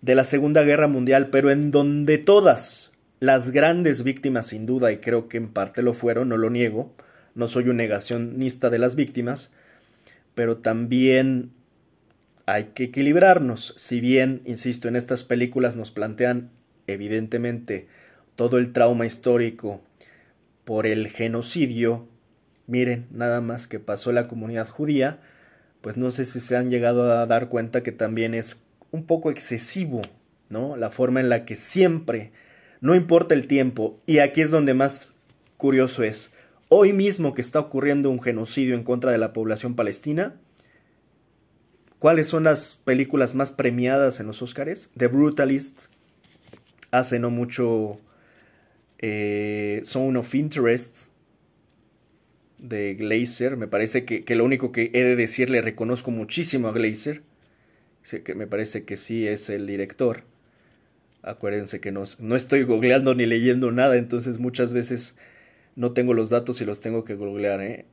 de la Segunda Guerra Mundial, pero en donde todas las grandes víctimas, sin duda, y creo que en parte lo fueron, no lo niego, no soy un negacionista de las víctimas, pero también hay que equilibrarnos? Si bien, insisto, en estas películas nos plantean evidentemente todo el trauma histórico por el genocidio, miren nada más que pasó la comunidad judía, pues no sé si se han llegado a dar cuenta que también es un poco excesivo, ¿no? La forma en la que siempre, no importa el tiempo, y aquí es donde más curioso es, hoy mismo que está ocurriendo un genocidio en contra de la población palestina, ¿cuáles son las películas más premiadas en los Óscares? The Brutalist, hace no mucho Zone of Interest de Glazer. Me parece que lo único que he de decir, le reconozco muchísimo a Glazer, que me parece que sí es el director. Acuérdense que no estoy googleando ni leyendo nada, entonces muchas veces no tengo los datos y los tengo que googlear.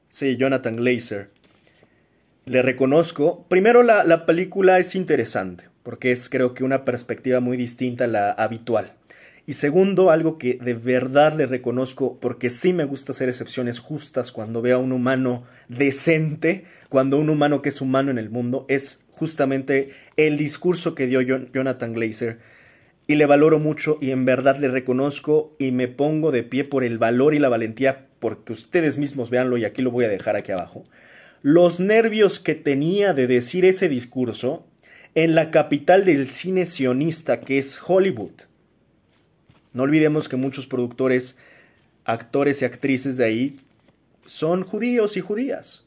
Sí, Jonathan Glazer. Le reconozco. Primero, la película es interesante, porque es, creo que, una perspectiva muy distinta a la habitual. Y segundo, algo que de verdad le reconozco, porque sí me gusta hacer excepciones justas cuando veo a un humano decente, cuando un humano que es humano en el mundo, es justamente el discurso que dio Jonathan Glazer. Y le valoro mucho y en verdad le reconozco y me pongo de pie por el valor y la valentía, porque ustedes mismos véanlo, y aquí lo voy a dejar aquí abajo. Los nervios que tenía de decir ese discurso en la capital del cine sionista, que es Hollywood. No olvidemos que muchos productores, actores y actrices de ahí son judíos y judías.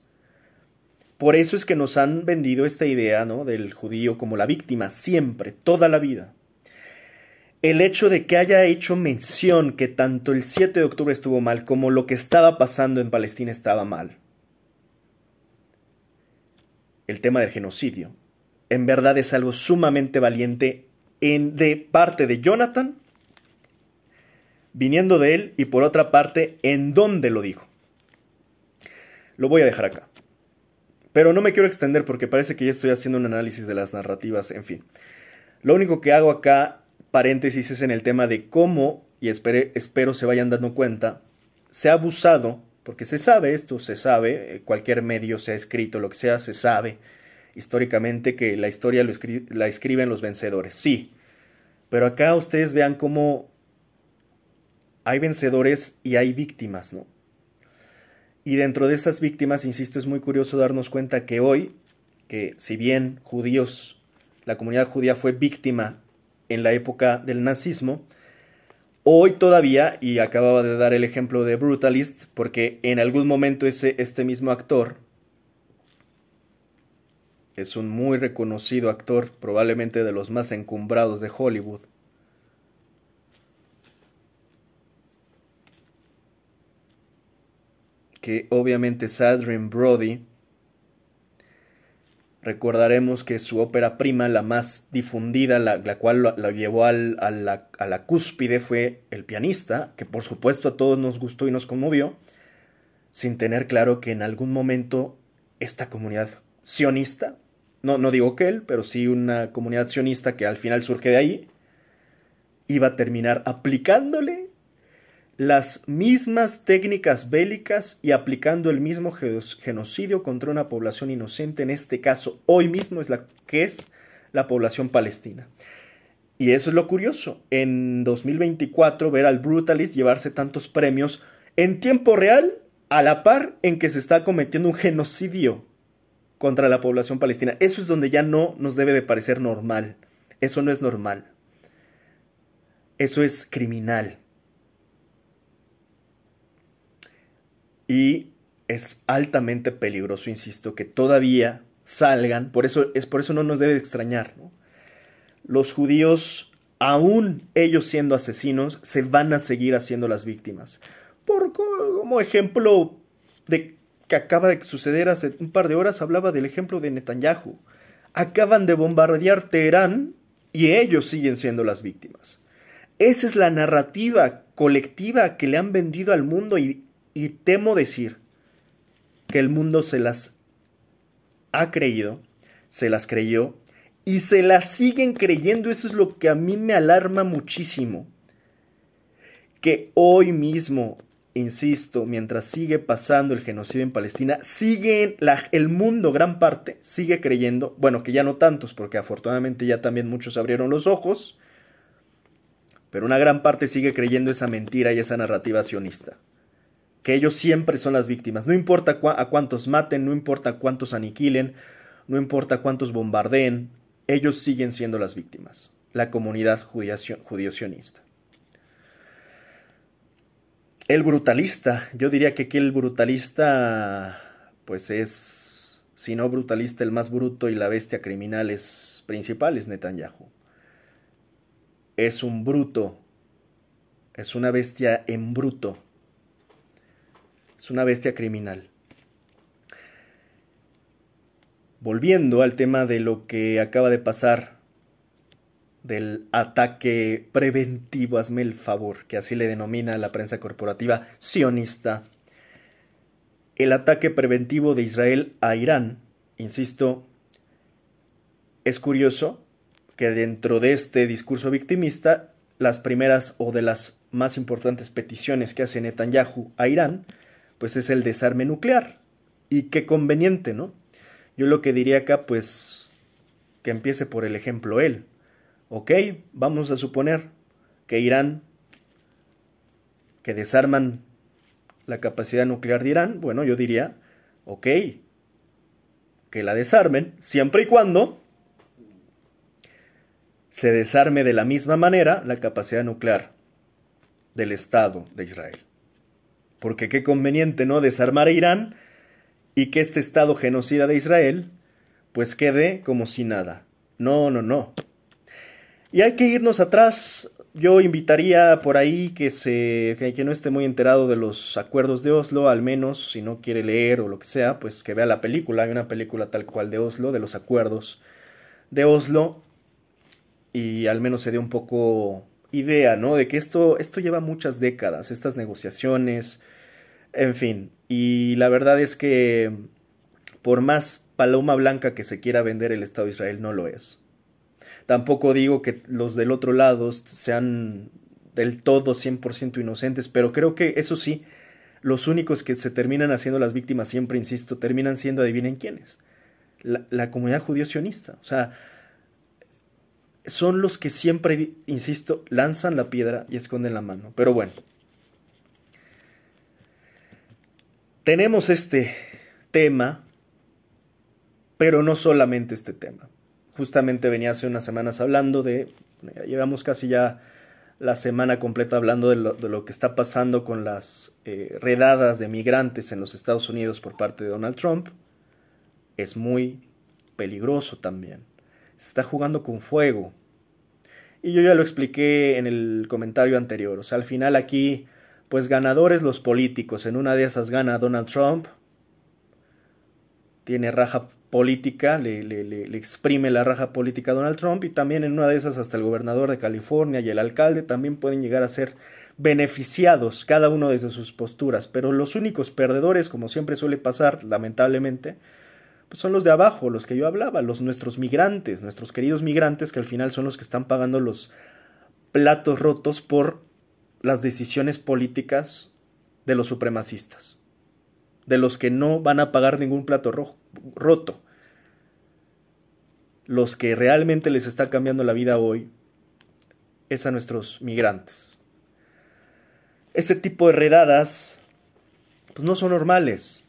Por eso es que nos han vendido esta idea, ¿no?, del judío como la víctima, siempre, toda la vida. El hecho de que haya hecho mención que tanto el 7 de octubre estuvo mal como lo que estaba pasando en Palestina estaba mal. El tema del genocidio, en verdad es algo sumamente valiente de parte de Jonathan, viniendo de él, y por otra parte, en dónde lo dijo. Lo voy a dejar acá. Pero no me quiero extender porque parece que ya estoy haciendo un análisis de las narrativas, en fin. Lo único que hago acá, paréntesis, es en el tema de cómo, y espero se vayan dando cuenta, se ha abusado, porque se sabe esto, se sabe, cualquier medio se ha escrito, lo que sea, se sabe históricamente que la historia la escriben los vencedores, sí. Pero acá ustedes vean cómo hay vencedores y hay víctimas, ¿no? Y dentro de esas víctimas, insisto, es muy curioso darnos cuenta que hoy, que si bien judíos, la comunidad judía fue víctima en la época del nazismo, hoy todavía, y acababa de dar el ejemplo de Brutalist, porque en algún momento este mismo actor es un muy reconocido actor, probablemente de los más encumbrados de Hollywood, que obviamente es Adrien Brody. Recordaremos que su ópera prima, la más difundida, la cual la llevó a la cúspide, fue El pianista, que por supuesto a todos nos gustó y nos conmovió, sin tener claro que en algún momento esta comunidad sionista, no digo que él, pero sí una comunidad sionista que al final surge de ahí, iba a terminar aplicándole las mismas técnicas bélicas y aplicando el mismo genocidio contra una población inocente, en este caso hoy mismo es la población palestina. Y eso es lo curioso, en 2024 ver al Brutalist llevarse tantos premios en tiempo real, a la par en que se está cometiendo un genocidio contra la población palestina. Eso es donde ya no nos debe de parecer normal. Eso no es normal. Eso es criminal. Y es altamente peligroso, insisto, que todavía salgan. Por eso no nos debe de extrañar, ¿no? Los judíos, aún ellos siendo asesinos, se van a seguir haciendo las víctimas. Como ejemplo de que acaba de suceder hace un par de horas, hablaba del ejemplo de Netanyahu. Acaban de bombardear Teherán y ellos siguen siendo las víctimas. Esa es la narrativa colectiva que le han vendido al mundo y temo decir que el mundo se las ha creído, se las creyó y se las siguen creyendo. Eso es lo que a mí me alarma muchísimo. Que hoy mismo, insisto, mientras sigue pasando el genocidio en Palestina, el mundo, gran parte, sigue creyendo, bueno, que ya no tantos, porque afortunadamente ya también muchos abrieron los ojos, pero una gran parte sigue creyendo esa mentira y esa narrativa sionista. Que ellos siempre son las víctimas. No importa a cuántos maten, no importa cuántos aniquilen, no importa cuántos bombardeen, ellos siguen siendo las víctimas. La comunidad judío-sionista. El brutalista, yo diría que aquí el brutalista, pues es, si no brutalista, el más bruto y la bestia criminal principal es Netanyahu. Es un bruto, es una bestia en bruto, es una bestia criminal. Volviendo al tema de lo que acaba de pasar, del ataque preventivo, hazme el favor, que así le denomina la prensa corporativa sionista. El ataque preventivo de Israel a Irán, insisto, es curioso que dentro de este discurso victimista, las primeras o de las más importantes peticiones que hace Netanyahu a Irán, pues es el desarme nuclear. Y qué conveniente, ¿no? Yo lo que diría acá, pues, que empiece por el ejemplo él. Ok, vamos a suponer que Irán, que desarman la capacidad nuclear de Irán, bueno, yo diría, ok, que la desarmen, siempre y cuando se desarme de la misma manera la capacidad nuclear del Estado de Israel. Porque qué conveniente, ¿no? Desarmar a Irán y que este Estado genocida de Israel, pues quede como si nada. No, no, no. Y hay que irnos atrás. Yo invitaría por ahí que no esté muy enterado de los acuerdos de Oslo, al menos si no quiere leer o lo que sea, pues que vea la película. Hay una película tal cual de Oslo, de los acuerdos de Oslo, y al menos se dé un poco idea, ¿no? De que esto lleva muchas décadas, estas negociaciones, en fin. Y la verdad es que por más paloma blanca que se quiera vender el Estado de Israel, no lo es. Tampoco digo que los del otro lado sean del todo 100% inocentes, pero creo que eso sí, los únicos que se terminan haciendo las víctimas, siempre insisto, terminan siendo, adivinen quiénes, la comunidad judío sionista. O sea, son los que siempre, insisto, lanzan la piedra y esconden la mano. Pero bueno, tenemos este tema, pero no solamente este tema. Justamente venía hace unas semanas hablando llevamos casi ya la semana completa hablando de lo que está pasando con las redadas de migrantes en los Estados Unidos por parte de Donald Trump. Es muy peligroso también. Se está jugando con fuego. Y yo ya lo expliqué en el comentario anterior. O sea, al final aquí, pues ganadores los políticos. En una de esas gana Donald Trump. Tiene raja política, le exprime la raja política a Donald Trump, y también en una de esas hasta el gobernador de California y el alcalde también pueden llegar a ser beneficiados, cada uno desde sus posturas, pero los únicos perdedores, como siempre suele pasar, lamentablemente, pues son los de abajo, los que yo hablaba, nuestros migrantes, nuestros queridos migrantes, que al final son los que están pagando los platos rotos por las decisiones políticas de los supremacistas, de los que no van a pagar ningún plato roto. Los que realmente les está cambiando la vida hoy es a nuestros migrantes. Ese tipo de redadas pues no son normales.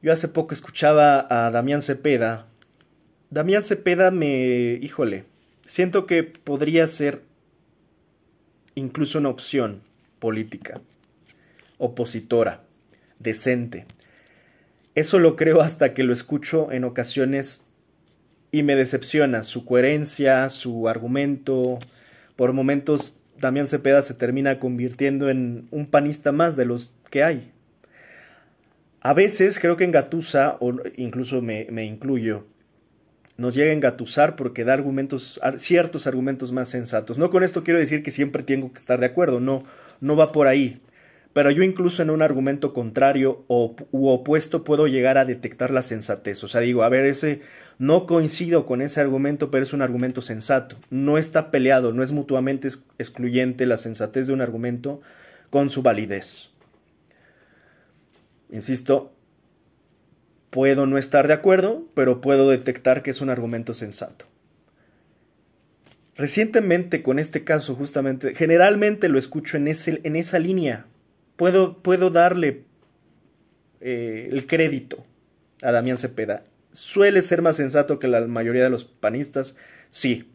Yo hace poco escuchaba a Damián Cepeda. Damián Cepeda siento que podría ser incluso una opción política, opositora, decente. Eso lo creo hasta que lo escucho en ocasiones y me decepciona su coherencia, su argumento. Por momentos Damián Cepeda se termina convirtiendo en un panista más de los que hay. A veces creo que engatusa, o incluso me incluyo, nos llega a engatusar porque da ciertos argumentos más sensatos. No con esto quiero decir que siempre tengo que estar de acuerdo, no va por ahí. Pero yo incluso en un argumento contrario u opuesto puedo llegar a detectar la sensatez. O sea, digo, a ver, no coincido con ese argumento, pero es un argumento sensato. No está peleado, no es mutuamente excluyente la sensatez de un argumento con su validez. Insisto, puedo no estar de acuerdo, pero puedo detectar que es un argumento sensato. Recientemente con este caso justamente, generalmente lo escucho en esa línea. Puedo darle el crédito a Damián Cepeda. Suele ser más sensato que la mayoría de los panistas, sí.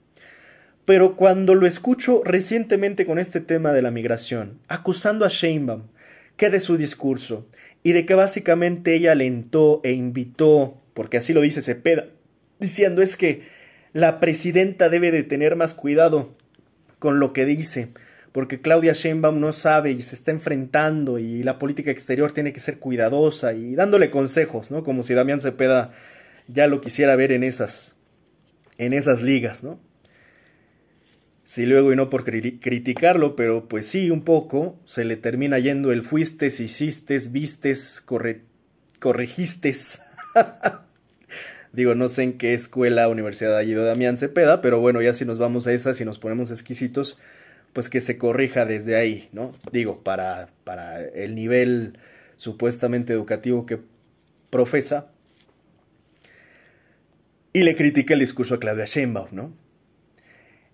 Pero cuando lo escucho recientemente con este tema de la migración, acusando a Sheinbaum, que de su discurso, y de que básicamente ella alentó e invitó, porque así lo dice Cepeda, diciendo es que la presidenta debe de tener más cuidado con lo que dice, porque Claudia Sheinbaum no sabe y se está enfrentando y la política exterior tiene que ser cuidadosa y dándole consejos, ¿no? Como si Damián Cepeda ya lo quisiera ver en esas ligas, ¿no? Sí, luego y no por criticarlo, pero pues sí, un poco se le termina yendo el fuistes, hicistes, vistes, corregistes. Digo, no sé en qué escuela, universidad ha ido Damián Cepeda, pero bueno, ya si nos vamos a esa, si nos ponemos exquisitos, pues que se corrija desde ahí, ¿no? Digo, para el nivel supuestamente educativo que profesa. Y le critica el discurso a Claudia Sheinbaum, ¿no?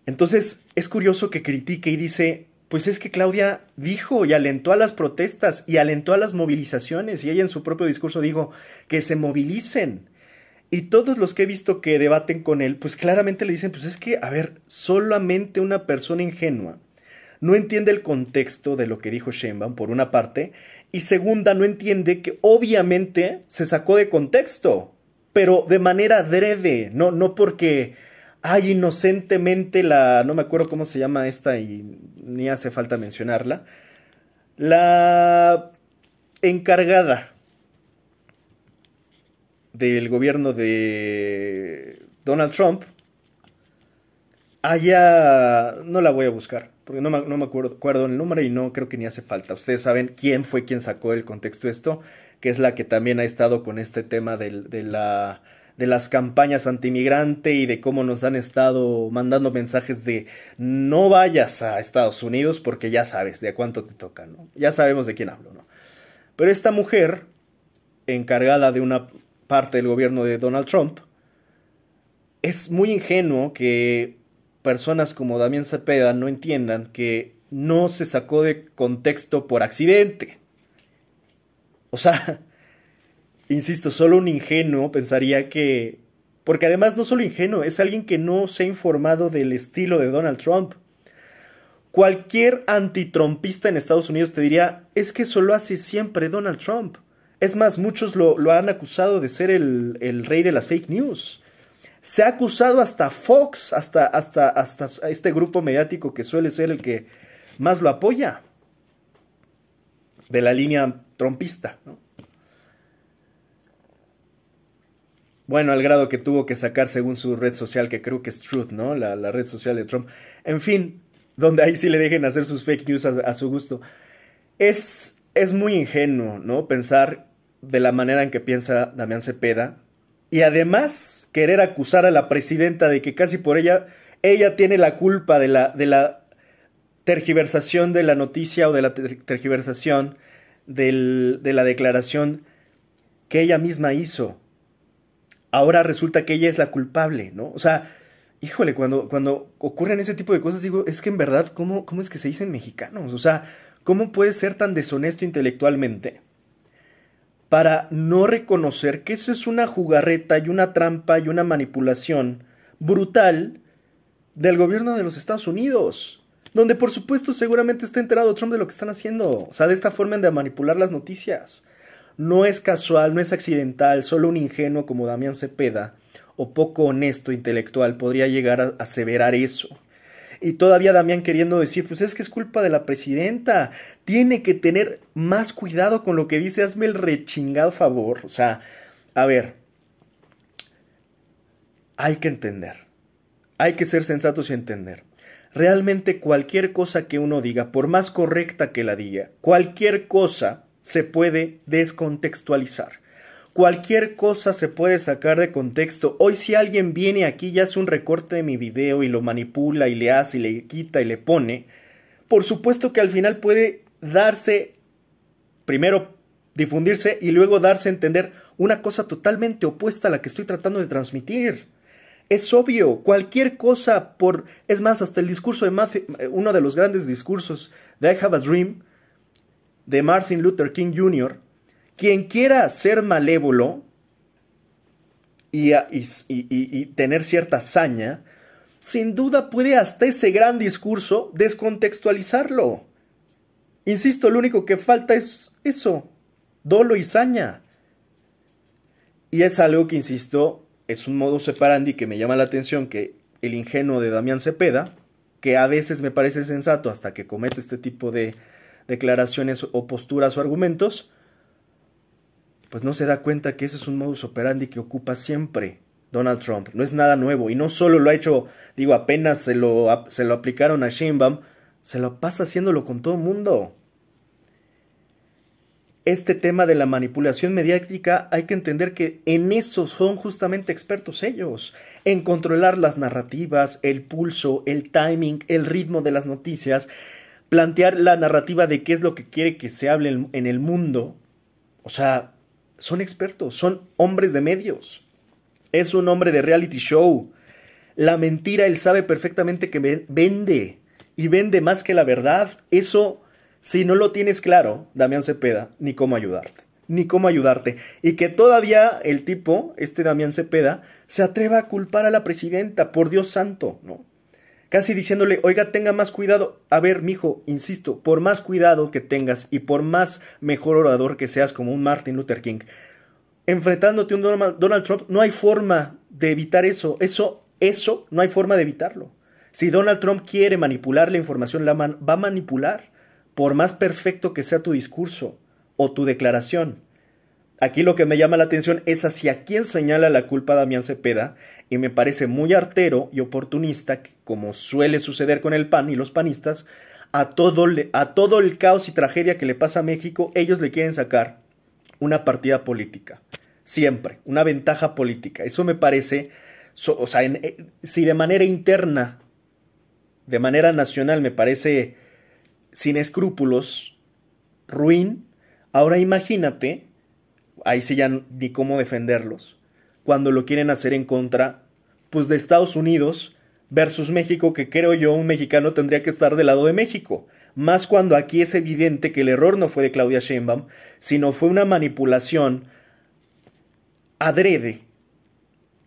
Entonces, es curioso que critique y dice, pues es que Claudia dijo y alentó a las protestas y alentó a las movilizaciones y ella en su propio discurso dijo que se movilicen. Y todos los que he visto que debaten con él, pues claramente le dicen, pues es que, a ver, solamente una persona ingenua no entiende el contexto de lo que dijo Sheinbaum, por una parte, y segunda, no entiende que obviamente se sacó de contexto, pero de manera adrede, no porque inocentemente no me acuerdo cómo se llama esta y ni hace falta mencionarla, la encargada del gobierno de Donald Trump, no la voy a buscar, porque no me acuerdo el nombre y no creo que ni hace falta. Ustedes saben quién fue quien sacó del contexto esto, que es la que también ha estado con este tema de las campañas antimigrante y de cómo nos han estado mandando mensajes de no vayas a Estados Unidos porque ya sabes de a cuánto te toca, ¿no? Ya sabemos de quién hablo, ¿no? Pero esta mujer, encargada de una parte del gobierno de Donald Trump, es muy ingenuo que personas como Damián Cepeda no entiendan que no se sacó de contexto por accidente. O sea, insisto, solo un ingenuo pensaría que... Porque además no solo ingenuo, es alguien que no se ha informado del estilo de Donald Trump. Cualquier antitrumpista en Estados Unidos te diría, es que eso lo hace siempre Donald Trump. Es más, muchos lo han acusado de ser el rey de las fake news. Se ha acusado hasta Fox, hasta este grupo mediático que suele ser el que más lo apoya, de la línea trumpista, ¿no? Bueno, al grado que tuvo que sacar según su red social, que creo que es Truth, ¿no? La red social de Trump. En fin, donde ahí sí le dejen hacer sus fake news a su gusto. Es muy ingenuo, ¿no? Pensar de la manera en que piensa Damián Cepeda. Y además querer acusar a la presidenta de que casi por ella tiene la culpa de la tergiversación de la noticia o de la tergiversación de la declaración que ella misma hizo. Ahora resulta que ella es la culpable, ¿no? O sea, híjole, cuando ocurren ese tipo de cosas, digo, es que en verdad, ¿cómo es que se dicen mexicanos? O sea, ¿cómo puedes ser tan deshonesto intelectualmente para no reconocer que eso es una jugarreta y una trampa y una manipulación brutal del gobierno de los Estados Unidos? Donde por supuesto seguramente está enterado Trump de lo que están haciendo. O sea, de esta forma de manipular las noticias. No es casual, no es accidental, solo un ingenuo como Damián Cepeda o poco honesto intelectual podría llegar a aseverar eso. Y todavía Damián queriendo decir, pues es que es culpa de la presidenta. Tiene que tener más cuidado con lo que dice, hazme el rechingado favor. O sea, a ver, hay que entender. Hay que ser sensatos y entender. Realmente cualquier cosa que uno diga, por más correcta que la diga, cualquier cosa se puede descontextualizar. Cualquier cosa se puede sacar de contexto. Hoy si alguien viene aquí y hace un recorte de mi video y lo manipula y le hace y le quita y le pone, por supuesto que al final puede darse, primero difundirse y luego darse a entender una cosa totalmente opuesta a la que estoy tratando de transmitir. Es obvio, cualquier cosa es más, hasta el discurso de uno de los grandes discursos de I Have a Dream, de Martin Luther King Jr., quien quiera ser malévolo y tener cierta saña, sin duda puede hasta ese gran discurso descontextualizarlo. Insisto, lo único que falta es eso, dolo y saña. Y es algo que, insisto, es un modus operandi que me llama la atención, que el ingenuo de Damián Cepeda, que a veces me parece sensato hasta que comete este tipo de declaraciones o posturas o argumentos, pues no se da cuenta que ese es un modus operandi que ocupa siempre Donald Trump. No es nada nuevo y no solo lo ha hecho, digo, apenas se lo aplicaron a Sheinbaum, se lo pasa haciéndolo con todo el mundo. Este tema de la manipulación mediática hay que entender que en eso son justamente expertos ellos, en controlar las narrativas, el pulso, el timing, el ritmo de las noticias, plantear la narrativa de qué es lo que quiere que se hable en el mundo. O sea, son expertos, son hombres de medios. Es un hombre de reality show. La mentira él sabe perfectamente que vende y vende más que la verdad. Eso, si no lo tienes claro, Damián Cepeda, ni cómo ayudarte. Ni cómo ayudarte. Y que todavía el tipo, Damián Cepeda, se atreva a culpar a la presidenta, por Dios santo, ¿no? Casi diciéndole, oiga, tenga más cuidado. A ver, mijo, insisto, por más cuidado que tengas y por más mejor orador que seas como un Martin Luther King, enfrentándote a un Donald Trump, no hay forma de evitar eso. Eso no hay forma de evitarlo. Si Donald Trump quiere manipular la información, va a manipular, por más perfecto que sea tu discurso o tu declaración. Aquí lo que me llama la atención es hacia quién señala la culpa Damián Cepeda, y me parece muy artero y oportunista que, como suele suceder con el PAN y los panistas, a todo el caos y tragedia que le pasa a México, ellos le quieren sacar una partida política. Siempre, una ventaja política. Eso me parece, si de manera interna, de manera nacional, me parece sin escrúpulos, ruin, ahora imagínate, ahí sí ya ni cómo defenderlos, cuando lo quieren hacer en contra, pues de Estados Unidos versus México, que creo yo un mexicano tendría que estar del lado de México. Más cuando aquí es evidente que el error no fue de Claudia Sheinbaum, sino fue una manipulación adrede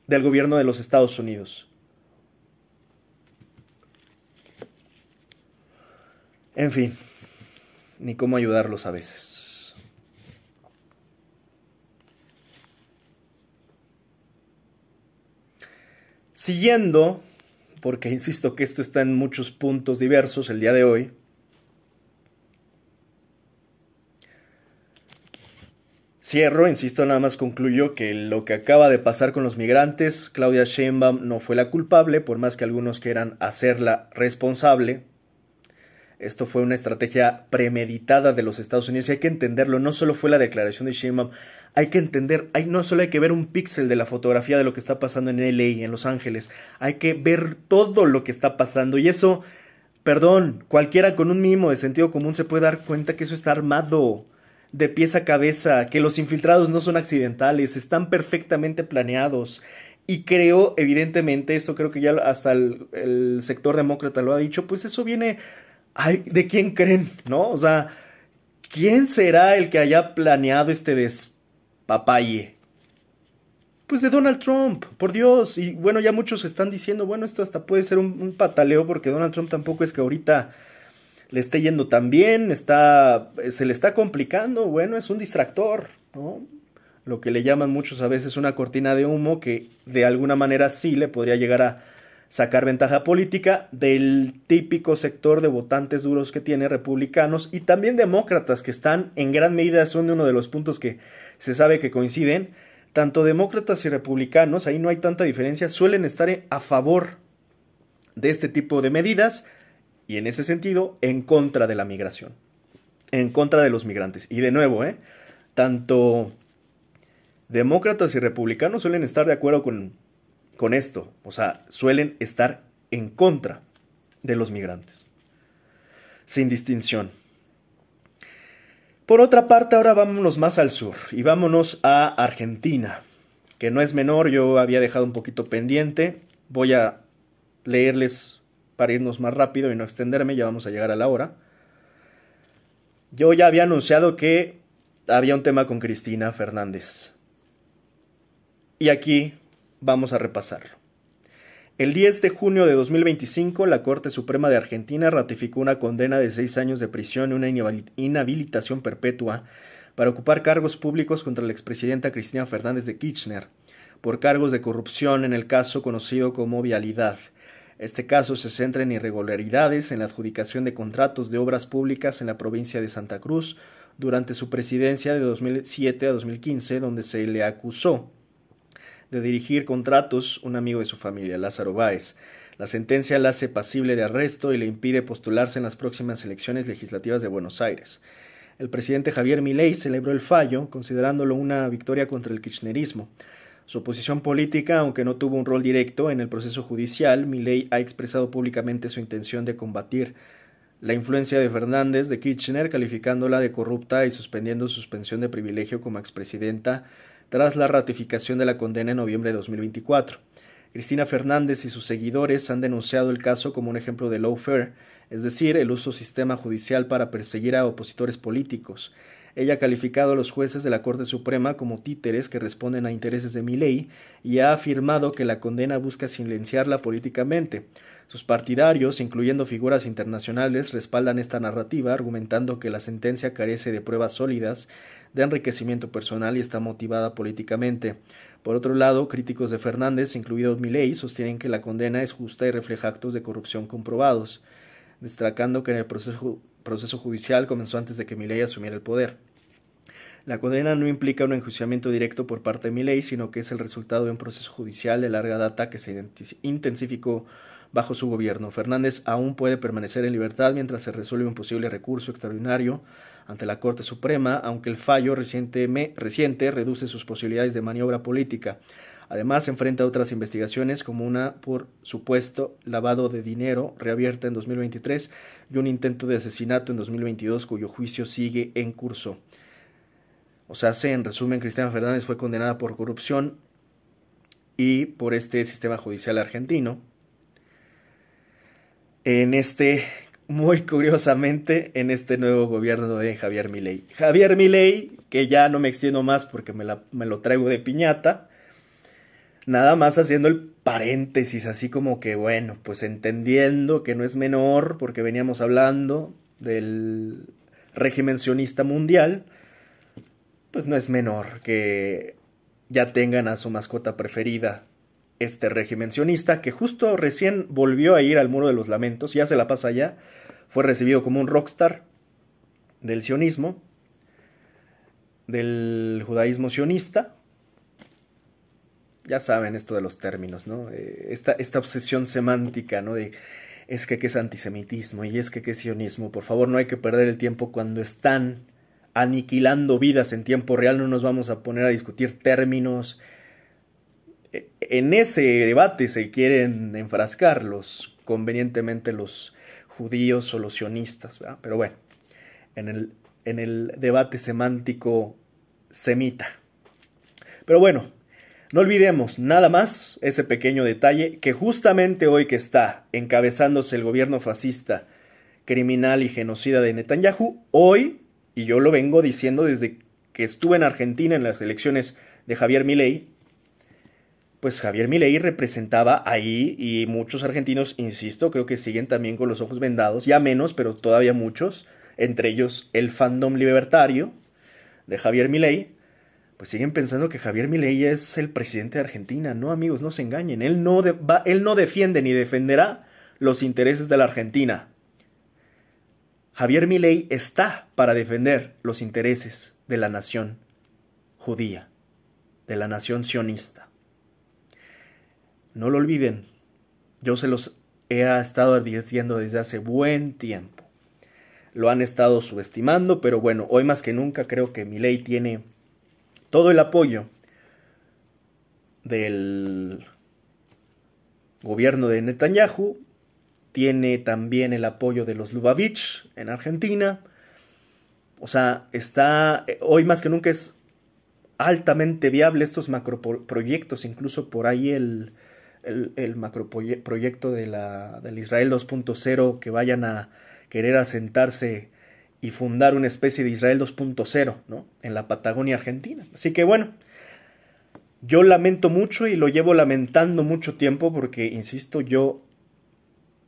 del gobierno de los Estados Unidos. En fin, ni cómo ayudarlos a veces. Siguiendo, porque insisto que esto está en muchos puntos diversos el día de hoy, cierro, insisto, nada más concluyo que lo que acaba de pasar con los migrantes, Claudia Sheinbaum no fue la culpable, por más que algunos quieran hacerla responsable. Esto fue una estrategia premeditada de los Estados Unidos y hay que entenderlo, no solo fue la declaración de Sheinbaum, hay que entender, no solo hay que ver un píxel de la fotografía de lo que está pasando en LA, en Los Ángeles, hay que ver todo lo que está pasando y eso Perdón, cualquiera con un mínimo de sentido común se puede dar cuenta que eso está armado de pies a cabeza, que los infiltrados no son accidentales, están perfectamente planeados. Y creo, evidentemente, esto creo que ya hasta el sector demócrata lo ha dicho, pues eso viene, ay, ¿de quién creen? ¿No? O sea, ¿quién será el que haya planeado este despapalle? Pues de Donald Trump, por Dios. Y bueno, ya muchos están diciendo, bueno, esto hasta puede ser un pataleo porque Donald Trump tampoco es que ahorita le esté yendo tan bien, se le está complicando, bueno, es un distractor, ¿no? Lo que le llaman muchos a veces una cortina de humo que de alguna manera sí le podría llegar a sacar ventaja política del típico sector de votantes duros que tiene republicanos y también demócratas que están en gran medida, son uno de los puntos que se sabe que coinciden, tanto demócratas y republicanos, ahí no hay tanta diferencia, suelen estar a favor de este tipo de medidas y en ese sentido en contra de la migración, en contra de los migrantes. Y de nuevo, tanto demócratas y republicanos suelen estar de acuerdo con esto, o sea, suelen estar en contra de los migrantes, sin distinción. Por otra parte, ahora vámonos más al sur y vámonos a Argentina, que no es menor, yo había dejado un poquito pendiente, voy a leerles para irnos más rápido y no extenderme, ya vamos a llegar a la hora. Yo ya había anunciado que había un tema con Cristina Fernández. Y aquí vamos a repasarlo. El 10 de junio de 2025, la Corte Suprema de Argentina ratificó una condena de 6 años de prisión y una inhabilitación perpetua para ocupar cargos públicos contra la expresidenta Cristina Fernández de Kirchner por cargos de corrupción en el caso conocido como Vialidad. Este caso se centra en irregularidades en la adjudicación de contratos de obras públicas en la provincia de Santa Cruz durante su presidencia de 2007 a 2015, donde se le acusó de dirigir contratos un amigo de su familia, Lázaro Báez. La sentencia la hace pasible de arresto y le impide postularse en las próximas elecciones legislativas de Buenos Aires. El presidente Javier Milei celebró el fallo, considerándolo una victoria contra el kirchnerismo. Su oposición política, aunque no tuvo un rol directo en el proceso judicial, Milei ha expresado públicamente su intención de combatir la influencia de Fernández de Kirchner, calificándola de corrupta y suspendiendo su suspensión de privilegio como expresidenta tras la ratificación de la condena en noviembre de 2024. Cristina Fernández y sus seguidores han denunciado el caso como un ejemplo de lawfare, es decir, el uso del sistema judicial para perseguir a opositores políticos. Ella ha calificado a los jueces de la Corte Suprema como títeres que responden a intereses de Milei y ha afirmado que la condena busca silenciarla políticamente. Sus partidarios, incluyendo figuras internacionales, respaldan esta narrativa, argumentando que la sentencia carece de pruebas sólidas de enriquecimiento personal y está motivada políticamente. Por otro lado, críticos de Fernández, incluido Milei, sostienen que la condena es justa y refleja actos de corrupción comprobados, destacando que en el proceso judicial comenzó antes de que Milei asumiera el poder. La condena no implica un enjuiciamiento directo por parte de Milei, sino que es el resultado de un proceso judicial de larga data que se intensificó bajo su gobierno. Fernández aún puede permanecer en libertad mientras se resuelve un posible recurso extraordinario ante la Corte Suprema, aunque el fallo reciente reduce sus posibilidades de maniobra política. Además, se enfrenta a otras investigaciones, como una por supuesto lavado de dinero reabierta en 2023 y un intento de asesinato en 2022 cuyo juicio sigue en curso. O sea, en resumen, Cristina Fernández fue condenada por corrupción y por este sistema judicial argentino. Muy curiosamente, en este nuevo gobierno de Javier Milei. Javier Milei, que ya no me extiendo más porque me lo traigo de piñata, nada más haciendo el paréntesis, así como que, bueno, pues entendiendo que no es menor, porque veníamos hablando del régimen sionista mundial, pues no es menor que ya tengan a su mascota preferida este régimen sionista, que justo recién volvió a ir al Muro de los Lamentos, ya se la pasa allá, fue recibido como un rockstar del sionismo, del judaísmo sionista. Ya saben esto de los términos, ¿no? Esta obsesión semántica, ¿no? De es que es antisemitismo y es que es sionismo. Por favor, no hay que perder el tiempo cuando están aniquilando vidas en tiempo real. No nos vamos a poner a discutir términos. En ese debate se quieren enfrascar convenientemente los judíos o los sionistas, ¿verdad? Pero bueno, en el debate semántico semita. Pero bueno, no olvidemos nada más ese pequeño detalle, que justamente hoy que está encabezándose el gobierno fascista, criminal y genocida de Netanyahu, hoy, y yo lo vengo diciendo desde que estuve en Argentina en las elecciones de Javier Milei, pues Javier Milei representaba ahí, y muchos argentinos, insisto, creo que siguen también con los ojos vendados, ya menos, pero todavía muchos, entre ellos el fandom libertario de Javier Milei, pues siguen pensando que Javier Milei es el presidente de Argentina. No, amigos, no se engañen, él no defiende ni defenderá los intereses de la Argentina. Javier Milei está para defender los intereses de la nación judía, de la nación sionista. No lo olviden, yo se los he estado advirtiendo desde hace buen tiempo. Lo han estado subestimando, pero bueno, hoy más que nunca creo que Milei tiene todo el apoyo del gobierno de Netanyahu, tiene también el apoyo de los Lubavitch en Argentina. O sea, hoy más que nunca es altamente viable estos macroproyectos, incluso por ahí el macroproyecto del Israel 2.0, que vayan a querer asentarse y fundar una especie de Israel 2.0, ¿no? En la Patagonia Argentina. Así que bueno, yo lamento mucho y lo llevo lamentando mucho tiempo porque, insisto, yo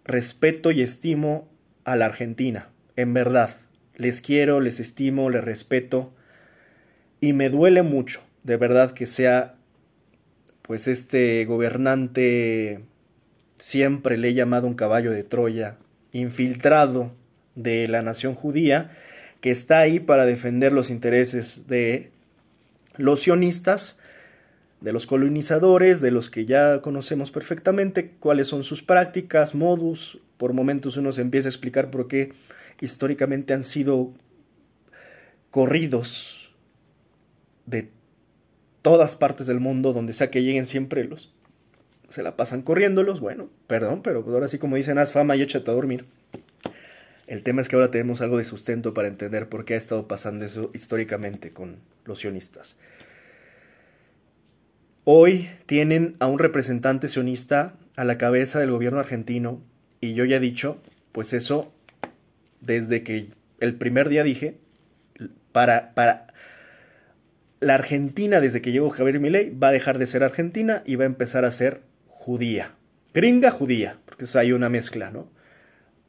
respeto y estimo a la Argentina, en verdad. Les quiero, les estimo, les respeto y me duele mucho, de verdad, que sea pues este gobernante, siempre le he llamado un caballo de Troya, infiltrado de la nación judía, que está ahí para defender los intereses de los sionistas, de los colonizadores, de los que ya conocemos perfectamente cuáles son sus prácticas, modus. Por momentos uno se empieza a explicar por qué históricamente han sido corridos de todas partes del mundo, donde sea que lleguen siempre se la pasan corriéndolos. Bueno, perdón, pero ahora sí, como dicen, haz fama y échate a dormir. El tema es que ahora tenemos algo de sustento para entender por qué ha estado pasando eso históricamente con los sionistas. Hoy tienen a un representante sionista a la cabeza del gobierno argentino, y yo ya he dicho, pues eso, desde que el primer día dije, para la Argentina, desde que llegó Javier Milei, va a dejar de ser argentina y va a empezar a ser judía. Gringa judía, porque eso hay una mezcla, ¿no?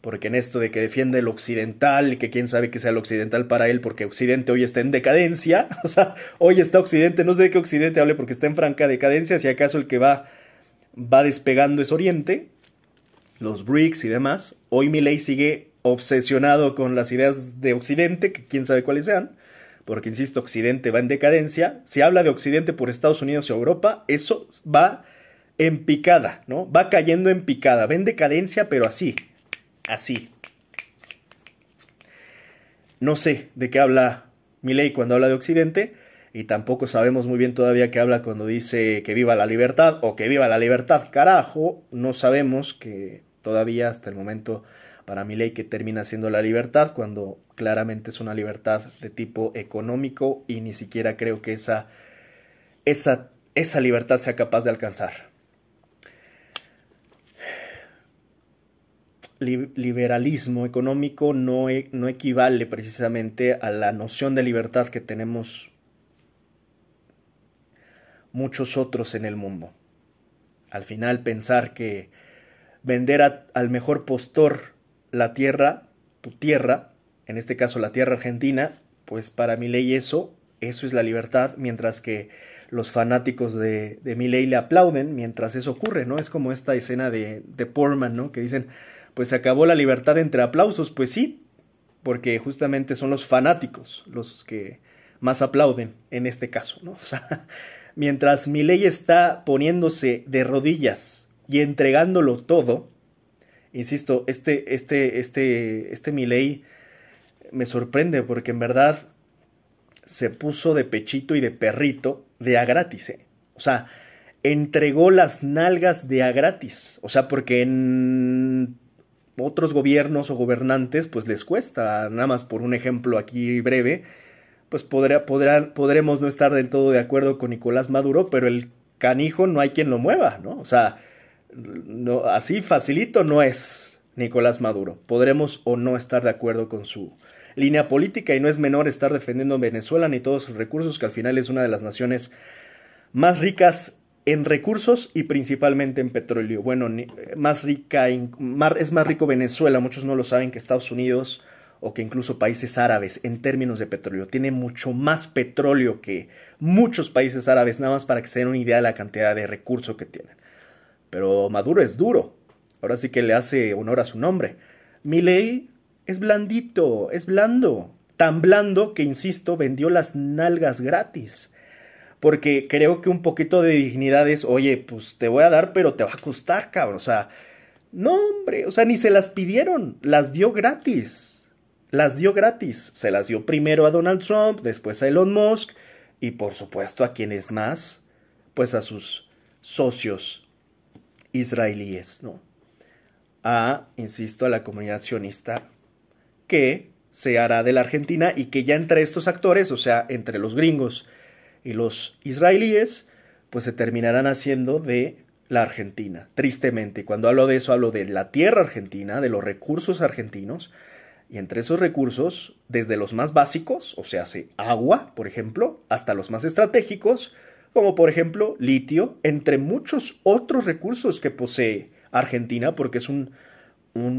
Porque en esto de que defiende el occidental y que quién sabe que sea el occidental para él, porque Occidente hoy está en decadencia, o sea, hoy está Occidente, no sé de qué Occidente hable porque está en franca decadencia, si acaso el que va despegando es Oriente, los BRICS y demás. Hoy Milei sigue obsesionado con las ideas de Occidente, que quién sabe cuáles sean, porque insisto, Occidente va en decadencia. Si habla de Occidente por Estados Unidos y Europa, eso va en picada, ¿no? Va cayendo en picada, va en decadencia, pero así. No sé de qué habla Milei cuando habla de Occidente, y tampoco sabemos muy bien todavía qué habla cuando dice que viva la libertad o que viva la libertad, carajo. No sabemos, que todavía hasta el momento para Milei que termina siendo la libertad, cuando claramente es una libertad de tipo económico y ni siquiera creo que esa libertad sea capaz de alcanzar. Liberalismo económico no equivale precisamente a la noción de libertad que tenemos muchos otros en el mundo. Al final, pensar que vender al mejor postor la tierra, tu tierra, en este caso la tierra argentina, pues para Milei eso es la libertad, mientras que los fanáticos de Milei le aplauden mientras eso ocurre, ¿no? Es como esta escena de Portman, ¿no? Que dicen, pues se acabó la libertad entre aplausos. Pues sí, porque justamente son los fanáticos los que más aplauden en este caso, ¿no? O sea, mientras Milei está poniéndose de rodillas y entregándolo todo, insisto, este Milei me sorprende porque en verdad se puso de pechito y de perrito de a gratis, ¿eh? O sea, entregó las nalgas de a gratis. O sea, porque otros gobiernos o gobernantes pues les cuesta. Nada más por un ejemplo aquí breve, pues podremos no estar del todo de acuerdo con Nicolás Maduro, pero el canijo no hay quien lo mueva, ¿no? O sea, no, así facilito no es Nicolás Maduro. Podremos o no estar de acuerdo con su línea política y no es menor estar defendiendo a Venezuela ni todos sus recursos, que al final es una de las naciones más ricas en recursos y principalmente en petróleo. Bueno, más rica, es más rico Venezuela, muchos no lo saben, que Estados Unidos o que incluso países árabes en términos de petróleo. Tiene mucho más petróleo que muchos países árabes, nada más para que se den una idea de la cantidad de recursos que tienen. Pero Maduro es duro, ahora sí que le hace honor a su nombre. Milei es blandito, es blando, tan blando que, insisto, vendió las nalgas gratis. Porque creo que un poquito de dignidad es, oye, pues te voy a dar, pero te va a costar, cabrón. O sea, no, hombre, o sea, ni se las pidieron, las dio gratis. Las dio gratis. Se las dio primero a Donald Trump, después a Elon Musk y por supuesto a quienes más, pues a sus socios israelíes, ¿no? Insisto, a la comunidad sionista que se hará de la Argentina y que ya entre estos actores, o sea, entre los gringos y los israelíes, pues se terminarán haciendo de la Argentina, tristemente. Y cuando hablo de eso, hablo de la tierra argentina, de los recursos argentinos, y entre esos recursos, desde los más básicos, o sea, agua, por ejemplo, hasta los más estratégicos, como por ejemplo litio, entre muchos otros recursos que posee Argentina, porque es un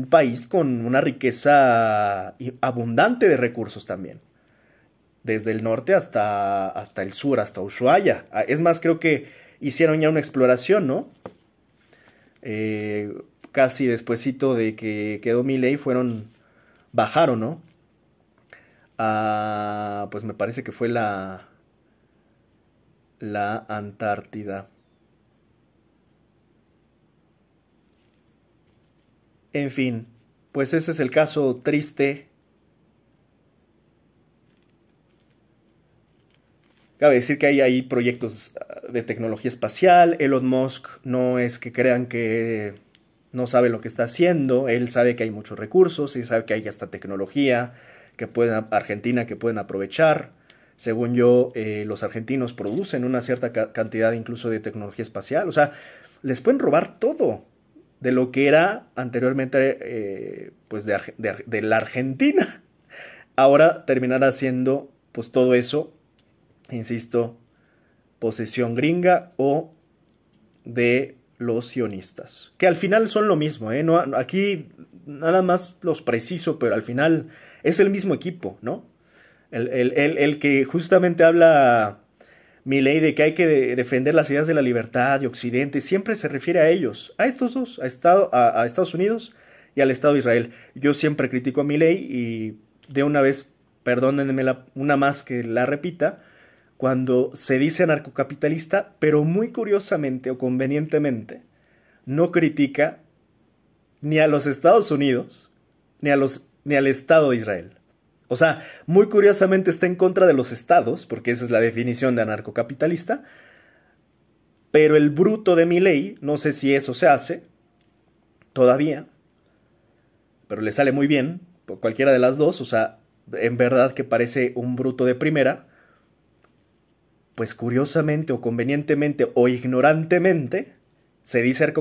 país con una riqueza abundante de recursos también. Desde el norte hasta el sur, hasta Ushuaia. Es más, creo que hicieron ya una exploración, ¿no? Casi despuesito de que quedó Milei bajaron, ¿no? Pues me parece que fue la Antártida. En fin, pues ese es el caso triste. Cabe decir que hay ahí proyectos de tecnología espacial. Elon Musk no es que crean que no sabe lo que está haciendo. Él sabe que hay muchos recursos y sabe que hay hasta tecnología Argentina que pueden aprovechar. Según yo, los argentinos producen una cierta cantidad incluso de tecnología espacial. O sea, les pueden robar todo de lo que era anteriormente pues de la Argentina. Ahora terminará siendo pues todo eso, insisto, posesión gringa o de los sionistas, que al final son lo mismo, ¿eh? No, aquí nada más los preciso, pero al final es el mismo equipo, ¿no? El que justamente habla Milei de que hay que defender las ideas de la libertad de Occidente, siempre se refiere a ellos, a estos dos, a Estados Unidos y al Estado de Israel. Yo siempre critico a Milei y de una vez, perdónenme una más que la repita, cuando se dice anarcocapitalista, pero muy curiosamente o convenientemente no critica ni a los Estados Unidos ni al Estado de Israel. O sea, muy curiosamente está en contra de los estados, porque esa es la definición de anarcocapitalista, pero el bruto de Milei, no sé si eso se hace todavía, pero le sale muy bien, por cualquiera de las dos, o sea, en verdad que parece un bruto de primera, pues curiosamente o convenientemente o ignorantemente se dice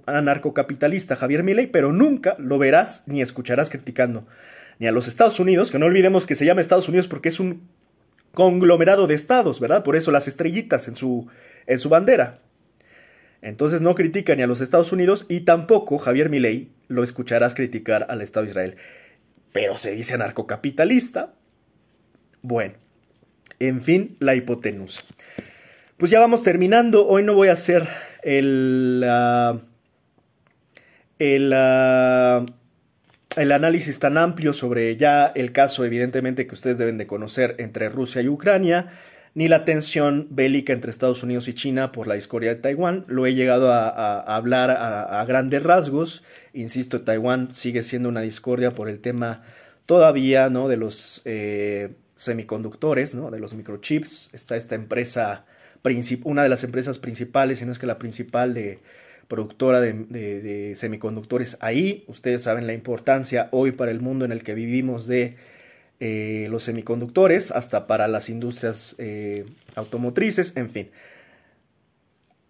anarcocapitalista Javier Milei, pero nunca lo verás ni escucharás criticando ni a los Estados Unidos, que no olvidemos que se llama Estados Unidos porque es un conglomerado de estados, ¿verdad? Por eso las estrellitas en su bandera. Entonces no critica ni a los Estados Unidos y tampoco Javier Milei lo escucharás criticar al Estado de Israel. Pero se dice anarcocapitalista. Bueno, en fin, la hipotenusa. Pues ya vamos terminando. Hoy no voy a hacer el análisis tan amplio sobre ya el caso, evidentemente, que ustedes deben de conocer entre Rusia y Ucrania, ni la tensión bélica entre Estados Unidos y China por la discordia de Taiwán. Lo he llegado a hablar a grandes rasgos. Insisto, Taiwán sigue siendo una discordia por el tema todavía, ¿no?, de los semiconductores, ¿no?, de los microchips. Está esta empresa, una de las empresas principales, si no es que la principal, de productora de semiconductores ahí. Ustedes saben la importancia hoy para el mundo en el que vivimos de los semiconductores, hasta para las industrias automotrices, en fin.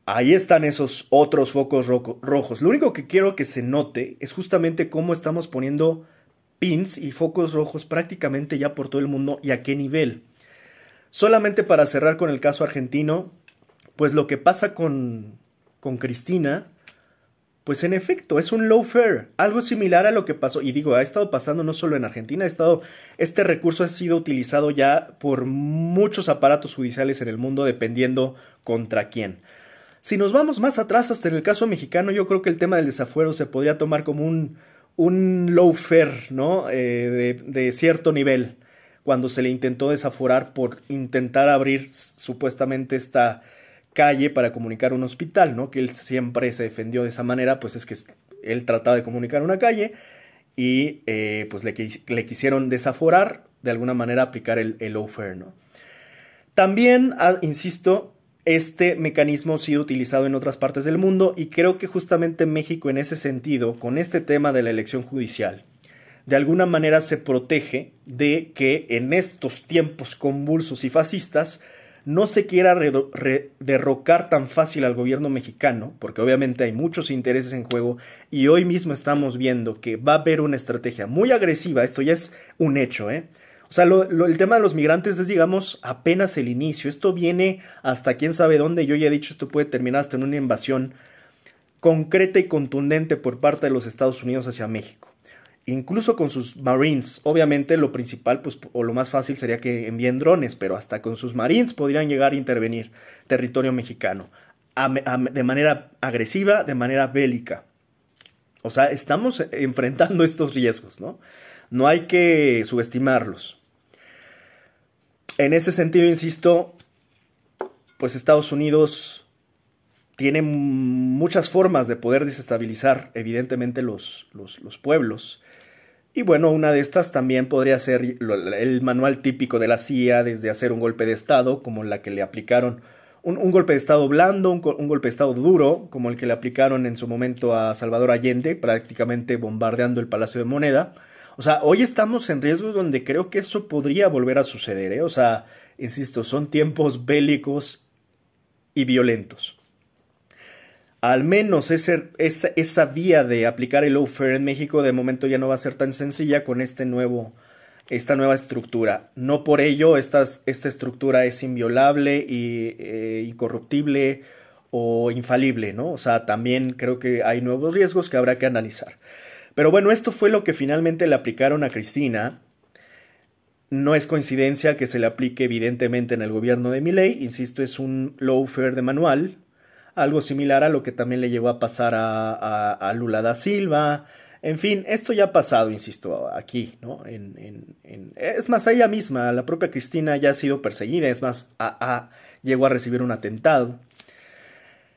Ahí están esos otros focos rojos. Lo único que quiero que se note es justamente cómo estamos poniendo pins y focos rojos prácticamente ya por todo el mundo y a qué nivel. Solamente para cerrar con el caso argentino, pues lo que pasa con Cristina, pues en efecto es un lawfare, algo similar a lo que pasó, y digo, ha estado pasando no solo en Argentina, este recurso ha sido utilizado ya por muchos aparatos judiciales en el mundo, dependiendo contra quién. Si nos vamos más atrás, hasta en el caso mexicano, yo creo que el tema del desafuero se podría tomar como un lawfare, ¿no? De cierto nivel, cuando se le intentó desaforar por intentar abrir supuestamente esta calle para comunicar un hospital, ¿no? Que él siempre se defendió de esa manera, pues es que él trataba de comunicar una calle y pues le quisieron desaforar, de alguna manera aplicar el lawfare, ¿no? También, insisto, este mecanismo ha sido utilizado en otras partes del mundo y creo que justamente México en ese sentido, con este tema de la elección judicial, de alguna manera se protege de que en estos tiempos convulsos y fascistas no se quiera derrocar tan fácil al gobierno mexicano, porque obviamente hay muchos intereses en juego y hoy mismo estamos viendo que va a haber una estrategia muy agresiva, esto ya es un hecho, ¿eh? O sea, el tema de los migrantes es, digamos, apenas el inicio. Esto viene hasta quién sabe dónde. Yo ya he dicho, esto puede terminar hasta en una invasión concreta y contundente por parte de los Estados Unidos hacia México. Incluso con sus Marines. Obviamente lo principal, pues, o lo más fácil sería que envíen drones, pero hasta con sus Marines podrían llegar a intervenir territorio mexicano. De manera agresiva, de manera bélica. O sea, estamos enfrentando estos riesgos, ¿no? No hay que subestimarlos. En ese sentido, insisto, pues Estados Unidos tiene muchas formas de poder desestabilizar, evidentemente, los pueblos. Y bueno, una de estas también podría ser el manual típico de la CIA, desde hacer un golpe de Estado, como la que le aplicaron, un golpe de Estado blando, un golpe de Estado duro, como el que le aplicaron en su momento a Salvador Allende, prácticamente bombardeando el Palacio de Moneda. O sea, hoy estamos en riesgos donde creo que eso podría volver a suceder, ¿eh? O sea, insisto, son tiempos bélicos y violentos. Al menos esa vía de aplicar el lawfare en México de momento ya no va a ser tan sencilla con esta nueva estructura. No por ello esta estructura es inviolable y incorruptible o infalible, ¿no? O sea, también creo que hay nuevos riesgos que habrá que analizar. Pero bueno, esto fue lo que finalmente le aplicaron a Cristina. No es coincidencia que se le aplique evidentemente en el gobierno de Milei. Insisto, es un lawfare de manual. Algo similar a lo que también le llegó a pasar a Lula da Silva. En fin, esto ya ha pasado, insisto, aquí, ¿no? Es más, a ella misma, la propia Cristina ya ha sido perseguida. Es más, llegó a recibir un atentado.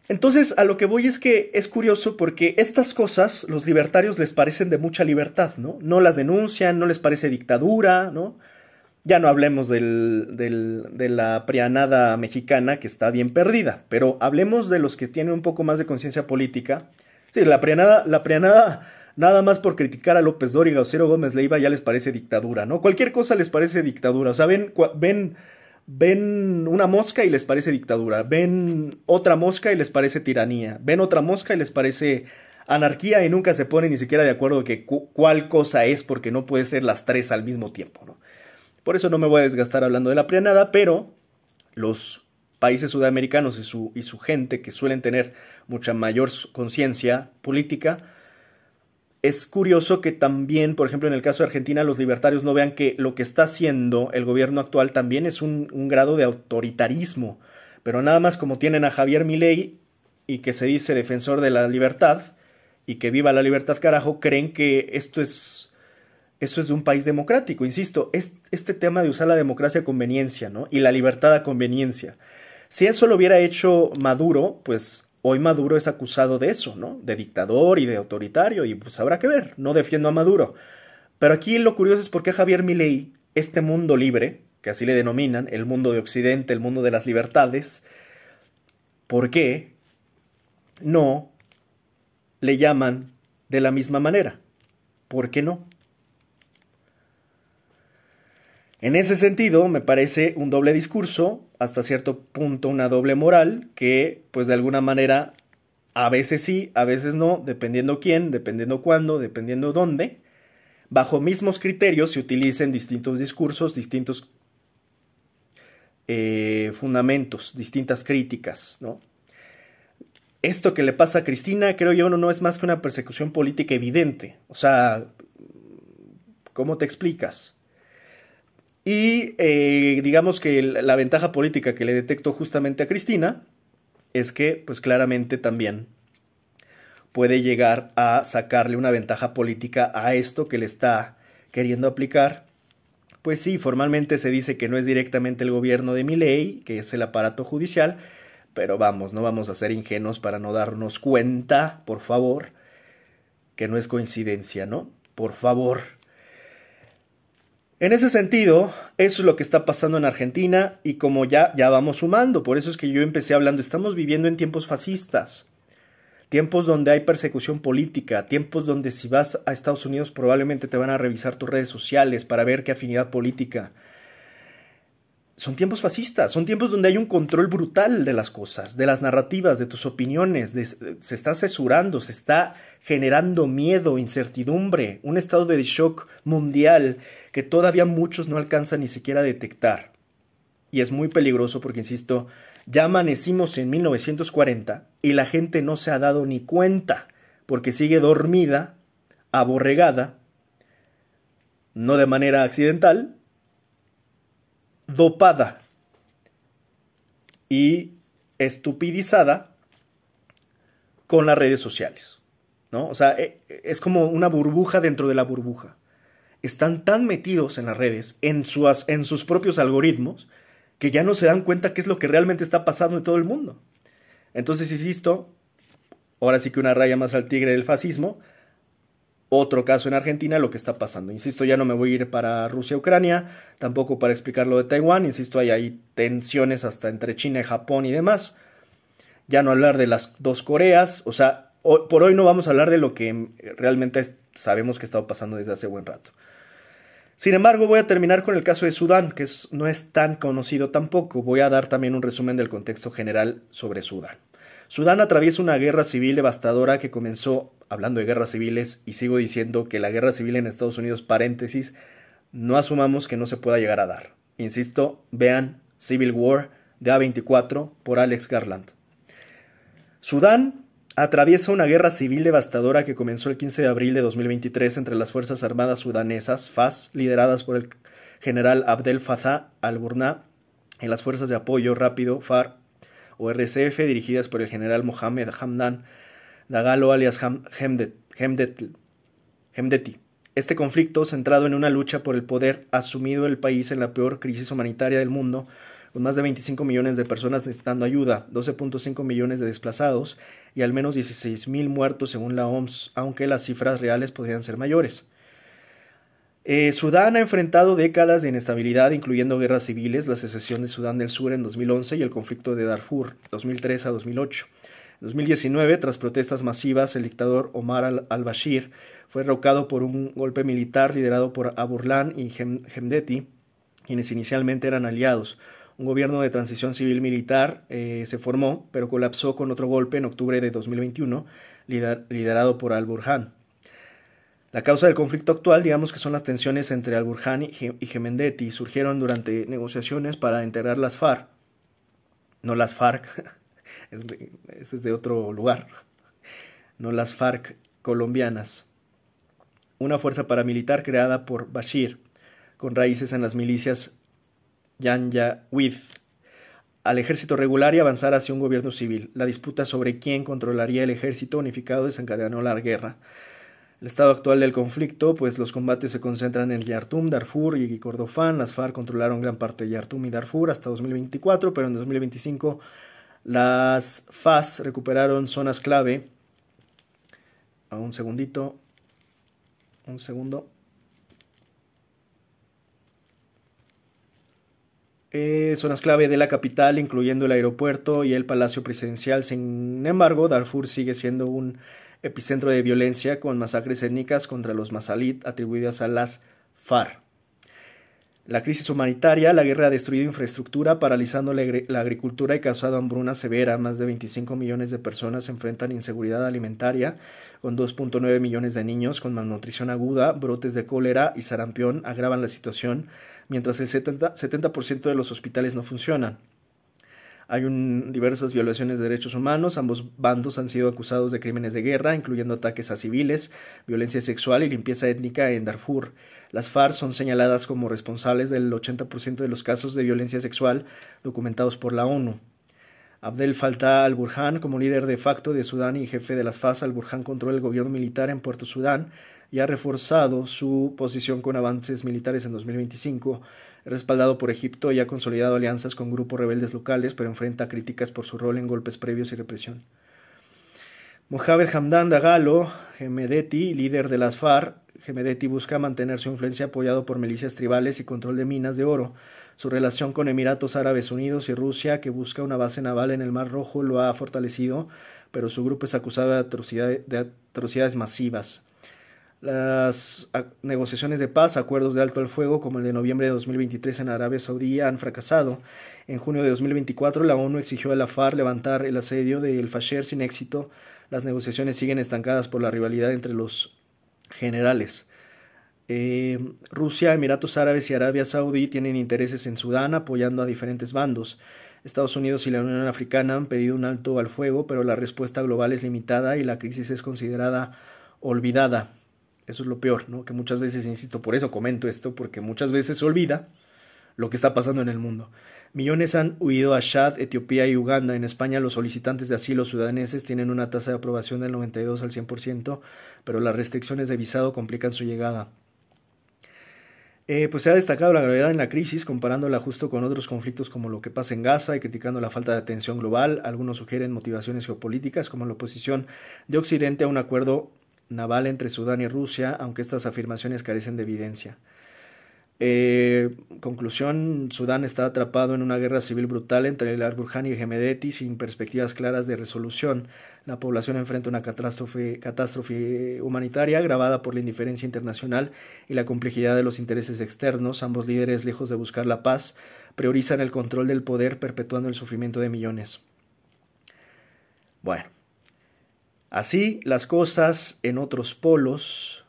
Entonces, a lo que voy es que es curioso porque estas cosas los libertarios les parecen de mucha libertad, ¿no? No las denuncian, no les parece dictadura, ¿no? Ya no hablemos de la prianada mexicana, que está bien perdida, pero hablemos de los que tienen un poco más de conciencia política. Sí, la prianada, nada más por criticar a López Dóriga o Ciro Gómez Leiva ya les parece dictadura, ¿no? Cualquier cosa les parece dictadura, o sea, ven una mosca y les parece dictadura, ven otra mosca y les parece tiranía, ven otra mosca y les parece anarquía y nunca se ponen ni siquiera de acuerdo de cuál cosa es, porque no puede ser las tres al mismo tiempo, ¿no? Por eso no me voy a desgastar hablando de la prianada, pero los países sudamericanos y su gente, que suelen tener mucha mayor conciencia política, es curioso que también, por ejemplo, en el caso de Argentina, los libertarios no vean que lo que está haciendo el gobierno actual también es un grado de autoritarismo. Pero nada más como tienen a Javier Milei y que se dice defensor de la libertad y que viva la libertad carajo, creen que eso es de un país democrático. Insisto, es este tema de usar la democracia a conveniencia, ¿no? Y la libertad a conveniencia. Si eso lo hubiera hecho Maduro, pues hoy Maduro es acusado de eso, ¿no? De dictador y de autoritario, y pues habrá que ver, no defiendo a Maduro. Pero aquí lo curioso es por qué Javier Milei, este mundo libre, que así le denominan, el mundo de Occidente, el mundo de las libertades, ¿por qué no le llaman de la misma manera. ¿Por qué no? En ese sentido, me parece un doble discurso, hasta cierto punto una doble moral, que pues de alguna manera a veces sí, a veces no, dependiendo quién, dependiendo cuándo, dependiendo dónde, bajo mismos criterios se utilicen distintos discursos, distintos fundamentos, distintas críticas, ¿no? Esto que le pasa a Cristina, creo yo, no es más que una persecución política evidente. O sea, ¿cómo te explicas? Y digamos que la ventaja política que le detecto justamente a Cristina es que, pues claramente también puede llegar a sacarle una ventaja política a esto que le está queriendo aplicar. Pues sí, formalmente se dice que no es directamente el gobierno de Milei, que es el aparato judicial, pero vamos, no vamos a ser ingenuos para no darnos cuenta, por favor, que no es coincidencia, ¿no? Por favor. En ese sentido, eso es lo que está pasando en Argentina y como ya vamos sumando, por eso es que yo empecé hablando, estamos viviendo en tiempos fascistas, tiempos donde hay persecución política, tiempos donde si vas a Estados Unidos probablemente te van a revisar tus redes sociales para ver qué afinidad política. Son tiempos fascistas, son tiempos donde hay un control brutal de las cosas, de las narrativas, de tus opiniones, se está censurando, se está generando miedo, incertidumbre, un estado de shock mundial que todavía muchos no alcanzan ni siquiera a detectar. Y es muy peligroso porque, insisto, ya amanecimos en 1940 y la gente no se ha dado ni cuenta porque sigue dormida, aborregada, no de manera accidental, dopada y estupidizada con las redes sociales, ¿no? O sea, es como una burbuja dentro de la burbuja. Están tan metidos en las redes, en sus propios algoritmos, que ya no se dan cuenta qué es lo que realmente está pasando en todo el mundo. Entonces, insisto, ahora sí que una raya más al tigre del fascismo. Otro caso en Argentina, lo que está pasando. Insisto, ya no me voy a ir para Rusia-Ucrania, tampoco para explicar lo de Taiwán. Insisto, hay tensiones hasta entre China y Japón y demás. Ya no hablar de las dos Coreas. O sea, por hoy no vamos a hablar de lo que realmente sabemos que ha estado pasando desde hace buen rato. Sin embargo, voy a terminar con el caso de Sudán, que no es tan conocido tampoco. Voy a dar también un resumen del contexto general sobre Sudán. Sudán atraviesa una guerra civil devastadora que comenzó, hablando de guerras civiles, y sigo diciendo que la guerra civil en Estados Unidos, paréntesis, no asumamos que no se pueda llegar a dar. Insisto, vean Civil War de A24 por Alex Garland. Sudán atraviesa una guerra civil devastadora que comenzó el 15 de abril de 2023 entre las Fuerzas Armadas Sudanesas, FAS, lideradas por el general Abdel Fattah al-Burhan, y las Fuerzas de Apoyo Rápido, FARC, o RSF, dirigidas por el general Mohamed Hamdan Dagalo alias Hemdeti. Este conflicto, centrado en una lucha por el poder, ha sumido el país en la peor crisis humanitaria del mundo, con más de 25 millones de personas necesitando ayuda, 12.5 millones de desplazados y al menos 16.000 muertos según la OMS, aunque las cifras reales podrían ser mayores. Sudán ha enfrentado décadas de inestabilidad, incluyendo guerras civiles, la secesión de Sudán del Sur en 2011 y el conflicto de Darfur, 2003 a 2008. En 2019, tras protestas masivas, el dictador Omar al-Bashir fue derrocado por un golpe militar liderado por Aburlan y Hemdeti, quienes inicialmente eran aliados. Un gobierno de transición civil-militar se formó, pero colapsó con otro golpe en octubre de 2021, liderado por al-Burhan. La causa del conflicto actual, digamos que son las tensiones entre al-Burhan y Hemedti, surgieron durante negociaciones para integrar las FARC, no las FARC, es de otro lugar, no las FARC colombianas, una fuerza paramilitar creada por Bashir, con raíces en las milicias Janjaweed, al ejército regular y avanzar hacia un gobierno civil. La disputa sobre quién controlaría el ejército unificado desencadenó la guerra. El estado actual del conflicto, pues los combates se concentran en Yartum, Darfur y Kordofán. Las FARC controlaron gran parte de Yartum y Darfur hasta 2024, pero en 2025 las FAS recuperaron zonas clave. Un segundito. Un segundo. Zonas clave de la capital, incluyendo el aeropuerto y el palacio presidencial. Sin embargo, Darfur sigue siendo un epicentro de violencia con masacres étnicas contra los masalit atribuidas a las FARC. La crisis humanitaria, la guerra ha destruido infraestructura, paralizando la agricultura y causado hambruna severa. Más de 25 millones de personas enfrentan inseguridad alimentaria, con 2.9 millones de niños con malnutrición aguda, brotes de cólera y sarampión agravan la situación, mientras el 70% de los hospitales no funcionan. Hay diversas violaciones de derechos humanos. Ambos bandos han sido acusados de crímenes de guerra, incluyendo ataques a civiles, violencia sexual y limpieza étnica en Darfur. Las FARC son señaladas como responsables del 80% de los casos de violencia sexual documentados por la ONU. Abdel Fattah al-Burhan, como líder de facto de Sudán y jefe de las FARC, al-Burhan controla el gobierno militar en Puerto Sudán y ha reforzado su posición con avances militares en 2025, respaldado por Egipto y ha consolidado alianzas con grupos rebeldes locales, pero enfrenta críticas por su rol en golpes previos y represión. Mohamed Hamdan Dagalo Hemedeti, líder de las FARC, Hemedeti busca mantener su influencia apoyado por milicias tribales y control de minas de oro. Su relación con Emiratos Árabes Unidos y Rusia, que busca una base naval en el Mar Rojo, lo ha fortalecido, pero su grupo es acusado de atrocidades masivas. Las negociaciones de paz, acuerdos de alto al fuego como el de noviembre de 2023 en Arabia Saudí han fracasado. En junio de 2024 la ONU exigió a la FARC levantar el asedio de El Fasher sin éxito. Las negociaciones siguen estancadas por la rivalidad entre los generales. Rusia, Emiratos Árabes y Arabia Saudí tienen intereses en Sudán, apoyando a diferentes bandos. Estados Unidos y la Unión Africana han pedido un alto al fuego, pero la respuesta global es limitada y la crisis es considerada olvidada. Eso es lo peor, ¿no? Que muchas veces, insisto, por eso comento esto, porque muchas veces se olvida lo que está pasando en el mundo. Millones han huido a Chad, Etiopía y Uganda. En España, los solicitantes de asilo sudaneses tienen una tasa de aprobación del 92 al 100%, pero las restricciones de visado complican su llegada. Pues se ha destacado la gravedad en la crisis, comparándola justo con otros conflictos como lo que pasa en Gaza y criticando la falta de atención global. Algunos sugieren motivaciones geopolíticas, como la oposición de Occidente a un acuerdo naval entre Sudán y Rusia, aunque estas afirmaciones carecen de evidencia. Conclusión, Sudán está atrapado en una guerra civil brutal entre el al-Burhan y Hemedeti sin perspectivas claras de resolución. La población enfrenta una catástrofe humanitaria agravada por la indiferencia internacional y la complejidad de los intereses externos. Ambos líderes, lejos de buscar la paz, priorizan el control del poder, perpetuando el sufrimiento de millones. Bueno, así las cosas en otros polos.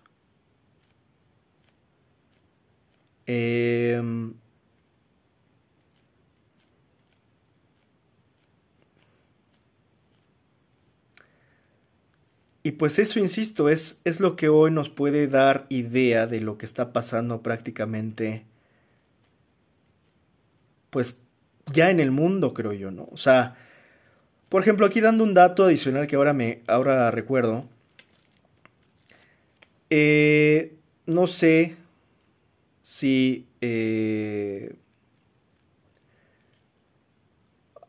Y pues eso, insisto, es lo que hoy nos puede dar idea de lo que está pasando prácticamente, pues ya en el mundo, creo yo, ¿no? O sea, por ejemplo, aquí dando un dato adicional que ahora recuerdo, no sé si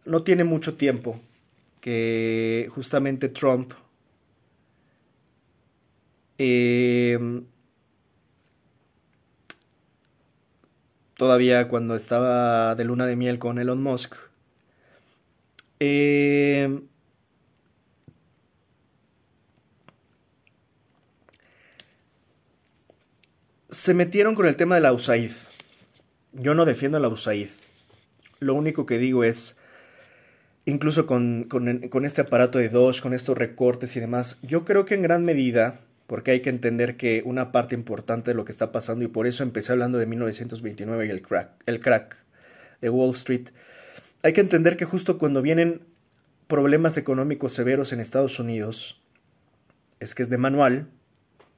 no tiene mucho tiempo que justamente Trump todavía cuando estaba de luna de miel con Elon Musk, se metieron con el tema de la USAID. Yo no defiendo a la USAID. Lo único que digo es, incluso con este aparato de Doge, con estos recortes y demás, yo creo que en gran medida, porque hay que entender que una parte importante de lo que está pasando, y por eso empecé hablando de 1929 y el crack de Wall Street, hay que entender que justo cuando vienen problemas económicos severos en Estados Unidos, es que es de manual,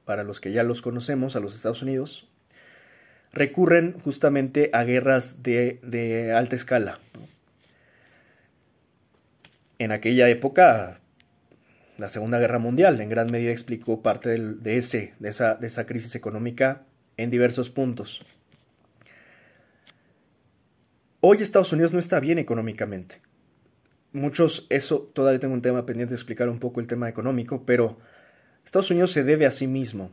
para los que ya los conocemos, a los Estados Unidos, recurren justamente a guerras de alta escala. En aquella época, la Segunda Guerra Mundial en gran medida explicó parte de esa crisis económica en diversos puntos. Hoy Estados Unidos no está bien económicamente. Eso todavía tengo un tema pendiente de explicar un poco el tema económico, pero Estados Unidos se debe a sí mismo.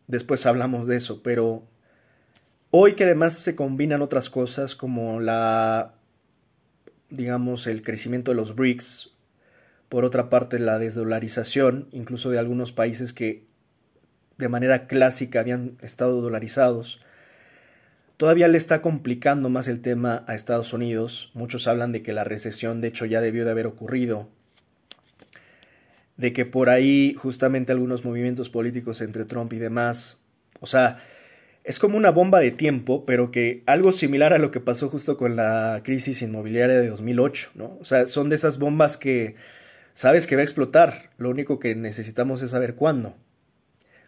Después hablamos de eso, pero hoy que además se combinan otras cosas como el crecimiento de los BRICS, Por otra parte, la desdolarización, incluso de algunos países que de manera clásica habían estado dolarizados, todavía le está complicando más el tema a Estados Unidos. Muchos hablan de que la recesión de hecho ya debió de haber ocurrido, de que por ahí justamente algunos movimientos políticos entre Trump y demás, o sea, es como una bomba de tiempo, pero que algo similar a lo que pasó justo con la crisis inmobiliaria de 2008, ¿no? O sea, son de esas bombas que sabes que va a explotar, lo único que necesitamos es saber cuándo,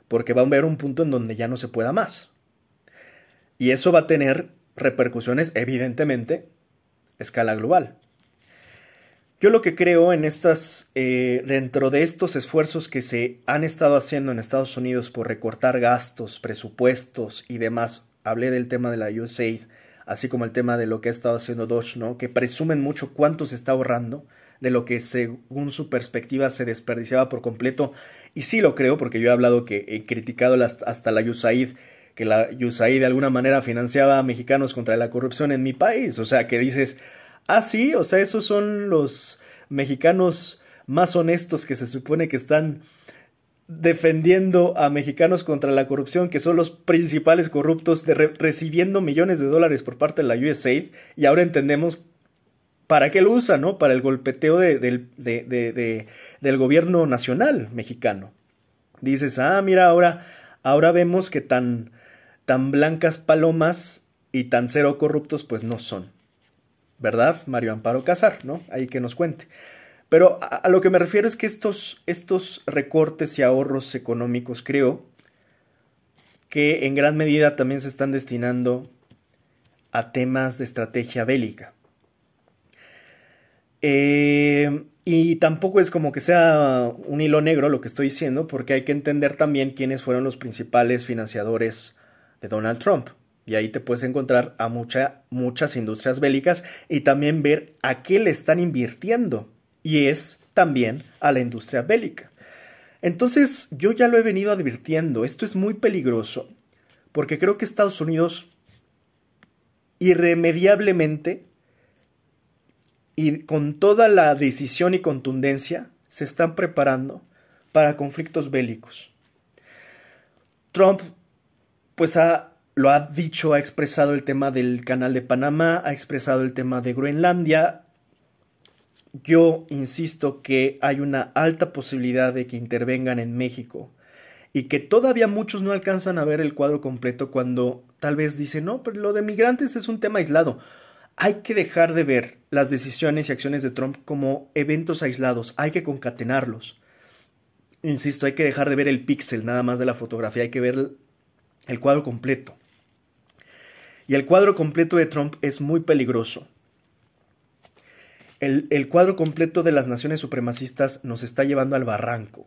porque va a haber un punto en donde ya no se pueda más. Y eso va a tener repercusiones, evidentemente, a escala global. Yo lo que creo en dentro de estos esfuerzos que se han estado haciendo en Estados Unidos por recortar gastos, presupuestos y demás, hablé del tema de la USAID, así como el tema de lo que ha estado haciendo Dodge, ¿no? Que presumen mucho cuánto se está ahorrando de lo que según su perspectiva se desperdiciaba por completo. Y sí lo creo, porque yo he hablado que he criticado hasta la USAID, que la USAID de alguna manera financiaba a mexicanos contra la corrupción en mi país. O sea, que dices, ah, sí, o sea, esos son los mexicanos más honestos que se supone que están defendiendo a mexicanos contra la corrupción, que son los principales corruptos, recibiendo millones de dólares por parte de la USAID, y ahora entendemos para qué lo usan, ¿no? Para el golpeteo del gobierno nacional mexicano. Dices, ah, mira, ahora vemos que tan blancas palomas y tan cero corruptos pues no son. ¿Verdad? Mario Amparo Casar, ¿no? Ahí que nos cuente. Pero a lo que me refiero es que estos recortes y ahorros económicos creo que en gran medida también se están destinando a temas de estrategia bélica. Y tampoco es como que sea un hilo negro lo que estoy diciendo, porque hay que entender también quiénes fueron los principales financiadores de Donald Trump. Y ahí te puedes encontrar a muchas industrias bélicas y también ver a qué le están invirtiendo. Y es también a la industria bélica. Entonces, yo ya lo he venido advirtiendo. Esto es muy peligroso porque creo que Estados Unidos irremediablemente y con toda la decisión y contundencia se están preparando para conflictos bélicos. Trump, pues lo ha dicho, ha expresado el tema del Canal de Panamá, ha expresado el tema de Groenlandia. Yo insisto que hay una alta posibilidad de que intervengan en México y que todavía muchos no alcanzan a ver el cuadro completo cuando tal vez dicen, no, pero lo de migrantes es un tema aislado. Hay que dejar de ver las decisiones y acciones de Trump como eventos aislados, hay que concatenarlos. Insisto, hay que dejar de ver el píxel nada más de la fotografía, hay que ver el cuadro completo. Y el cuadro completo de Trump es muy peligroso. El cuadro completo de las naciones supremacistas nos está llevando al barranco.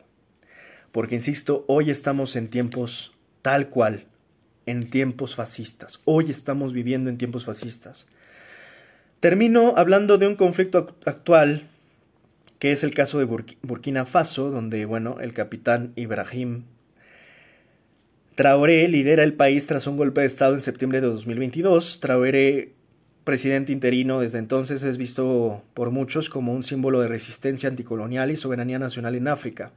Porque, insisto, hoy estamos en tiempos tal cual, en tiempos fascistas. Hoy estamos viviendo en tiempos fascistas. Termino hablando de un conflicto actual, que es el caso de Burkina Faso, donde, bueno, el capitán Ibrahim Traoré lidera el país tras un golpe de estado en septiembre de 2022. Traoré, presidente interino desde entonces, es visto por muchos como un símbolo de resistencia anticolonial y soberanía nacional en África.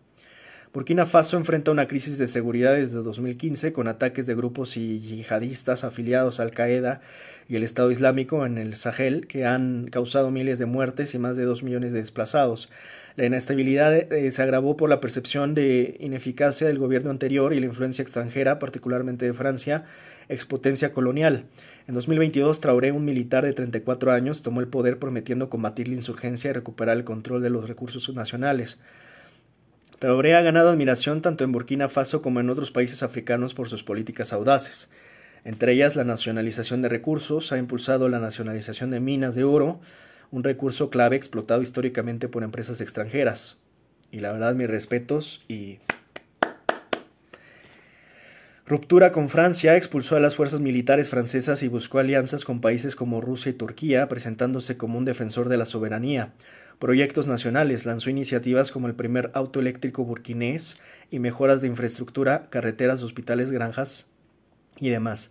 Burkina Faso enfrenta una crisis de seguridad desde 2015 con ataques de grupos yihadistas afiliados a Al-Qaeda y el Estado Islámico en el Sahel que han causado miles de muertes y más de 2 millones de desplazados. La inestabilidad se agravó por la percepción de ineficacia del gobierno anterior y la influencia extranjera, particularmente de Francia, expotencia colonial. En 2022, Traoré, un militar de 34 años, tomó el poder prometiendo combatir la insurgencia y recuperar el control de los recursos nacionales. Traoré ha ganado admiración tanto en Burkina Faso como en otros países africanos por sus políticas audaces. Entre ellas, la nacionalización de recursos, ha impulsado la nacionalización de minas de oro, un recurso clave explotado históricamente por empresas extranjeras. Y la verdad, mis respetos y... Ruptura con Francia, expulsó a las fuerzas militares francesas y buscó alianzas con países como Rusia y Turquía, presentándose como un defensor de la soberanía. Proyectos nacionales, lanzó iniciativas como el primer auto eléctrico burkinés y mejoras de infraestructura, carreteras, hospitales, granjas y demás.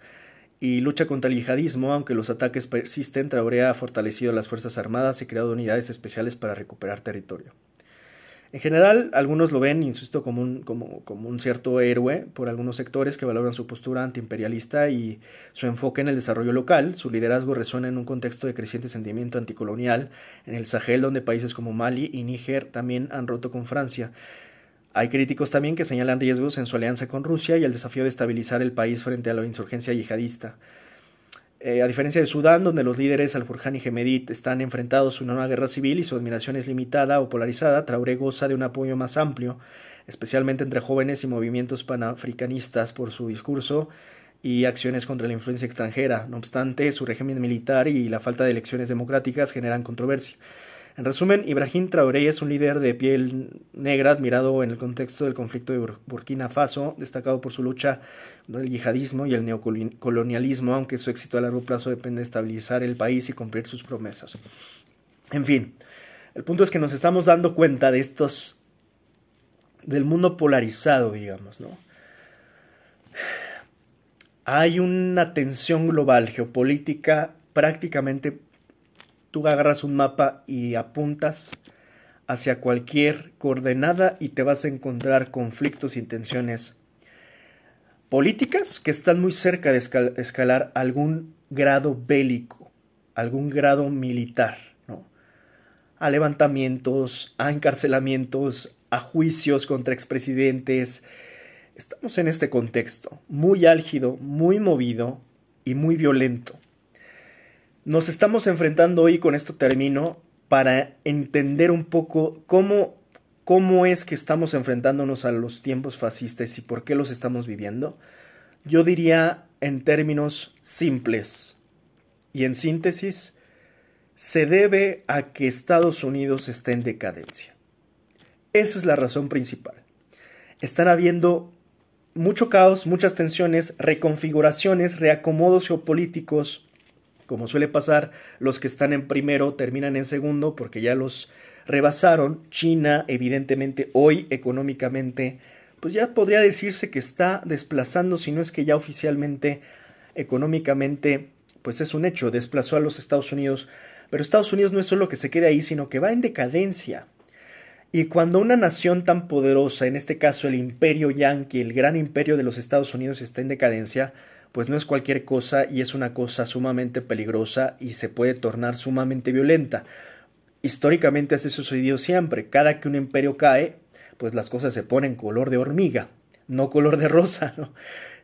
Y lucha contra el yihadismo, aunque los ataques persisten, Traoré ha fortalecido las Fuerzas Armadas y creado unidades especiales para recuperar territorio. En general, algunos lo ven, insisto, como un cierto héroe por algunos sectores que valoran su postura antiimperialista y su enfoque en el desarrollo local. Su liderazgo resuena en un contexto de creciente sentimiento anticolonial en el Sahel, donde países como Mali y Níger también han roto con Francia. Hay críticos también que señalan riesgos en su alianza con Rusia y el desafío de estabilizar el país frente a la insurgencia yihadista. A diferencia de Sudán, donde los líderes Al-Burhan y Hemedit están enfrentados a una guerra civil y su admiración es limitada o polarizada, Traoré goza de un apoyo más amplio, especialmente entre jóvenes y movimientos panafricanistas por su discurso y acciones contra la influencia extranjera. No obstante, su régimen militar y la falta de elecciones democráticas generan controversia. En resumen, Ibrahim Traoré es un líder de piel negra admirado en el contexto del conflicto de Burkina Faso, destacado por su lucha contra el yihadismo y el neocolonialismo, aunque su éxito a largo plazo depende de estabilizar el país y cumplir sus promesas. En fin, el punto es que nos estamos dando cuenta de del mundo polarizado, digamos, ¿no? Hay una tensión global, geopolítica, prácticamente. Tú agarras un mapa y apuntas hacia cualquier coordenada y te vas a encontrar conflictos y tensiones políticas que están muy cerca de escalar algún grado bélico, algún grado militar, ¿no? A levantamientos, a encarcelamientos, a juicios contra expresidentes. Estamos en este contexto muy álgido, muy movido y muy violento. Nos estamos enfrentando hoy, con esto termino, para entender un poco cómo es que estamos enfrentándonos a los tiempos fascistas y por qué los estamos viviendo. Yo diría en términos simples y en síntesis, se debe a que Estados Unidos está en decadencia. Esa es la razón principal. Están habiendo mucho caos, muchas tensiones, reconfiguraciones, reacomodos geopolíticos. Como suele pasar, los que están en primero terminan en segundo porque ya los rebasaron. China, evidentemente, hoy económicamente, pues ya podría decirse que está desplazando, si no es que ya oficialmente, económicamente, pues es un hecho, desplazó a los Estados Unidos. Pero Estados Unidos no es solo que se quede ahí, sino que va en decadencia. Y cuando una nación tan poderosa, en este caso el imperio yanqui, el gran imperio de los Estados Unidos, está en decadencia, pues no es cualquier cosa y es una cosa sumamente peligrosa y se puede tornar sumamente violenta. Históricamente así sucedido siempre. Cada que un imperio cae, pues las cosas se ponen color de hormiga, no color de rosa, ¿no?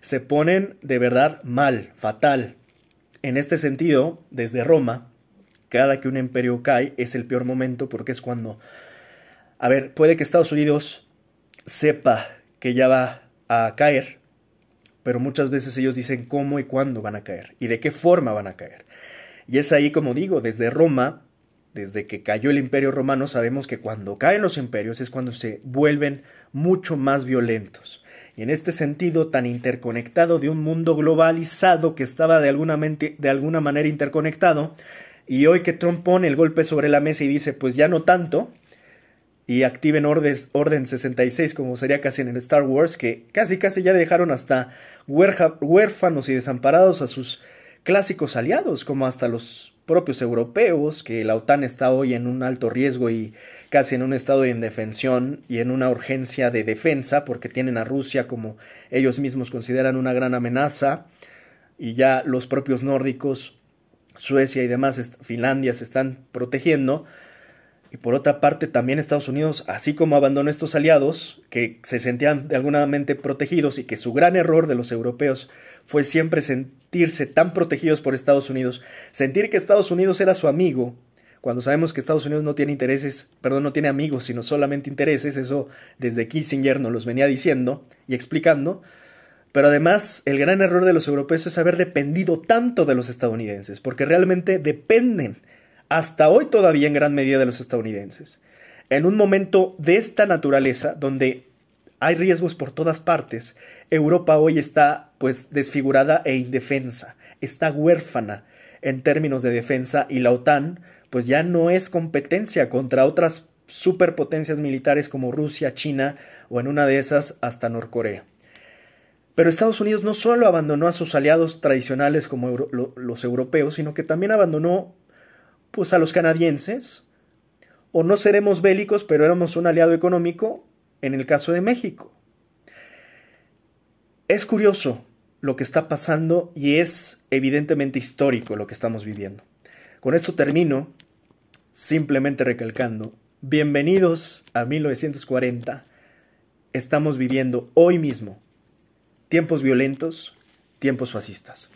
Se ponen de verdad mal, fatal. En este sentido, desde Roma, cada que un imperio cae es el peor momento porque es cuando... A ver, puede que Estados Unidos sepa que ya va a caer, pero muchas veces ellos dicen cómo y cuándo van a caer y de qué forma van a caer. Y es ahí, como digo, desde Roma, desde que cayó el Imperio Romano, sabemos que cuando caen los imperios es cuando se vuelven mucho más violentos. Y en este sentido tan interconectado de un mundo globalizado que estaba de alguna manera interconectado, y hoy que Trump pone el golpe sobre la mesa y dice, pues ya no tanto, y activen Orden 66, como sería casi en el Star Wars, que casi ya dejaron hasta huérfanos y desamparados a sus clásicos aliados, como hasta los propios europeos, que la OTAN está hoy en un alto riesgo y casi en un estado de indefensión y en una urgencia de defensa, porque tienen a Rusia como ellos mismos consideran una gran amenaza, y ya los propios nórdicos, Suecia y demás, Finlandia, se están protegiendo. Y por otra parte, también Estados Unidos, así como abandonó estos aliados que se sentían de alguna manera protegidos y que su gran error de los europeos fue siempre sentirse tan protegidos por Estados Unidos, sentir que Estados Unidos era su amigo, cuando sabemos que Estados Unidos no tiene no tiene amigos, sino solamente intereses. Eso desde Kissinger nos los venía diciendo y explicando. Pero además, el gran error de los europeos es haber dependido tanto de los estadounidenses, porque realmente dependen hasta hoy todavía en gran medida de los estadounidenses. En un momento de esta naturaleza, donde hay riesgos por todas partes, Europa hoy está pues desfigurada e indefensa, está huérfana en términos de defensa, y la OTAN pues ya no es competencia contra otras superpotencias militares como Rusia, China o en una de esas hasta Norcorea. Pero Estados Unidos no solo abandonó a sus aliados tradicionales como los europeos, sino que también abandonó pues a los canadienses, O no seremos bélicos, pero éramos un aliado económico en el caso de México. Es curioso lo que está pasando y es evidentemente histórico lo que estamos viviendo. Con esto termino, simplemente recalcando, bienvenidos a 1940. Estamos viviendo hoy mismo tiempos violentos, tiempos fascistas.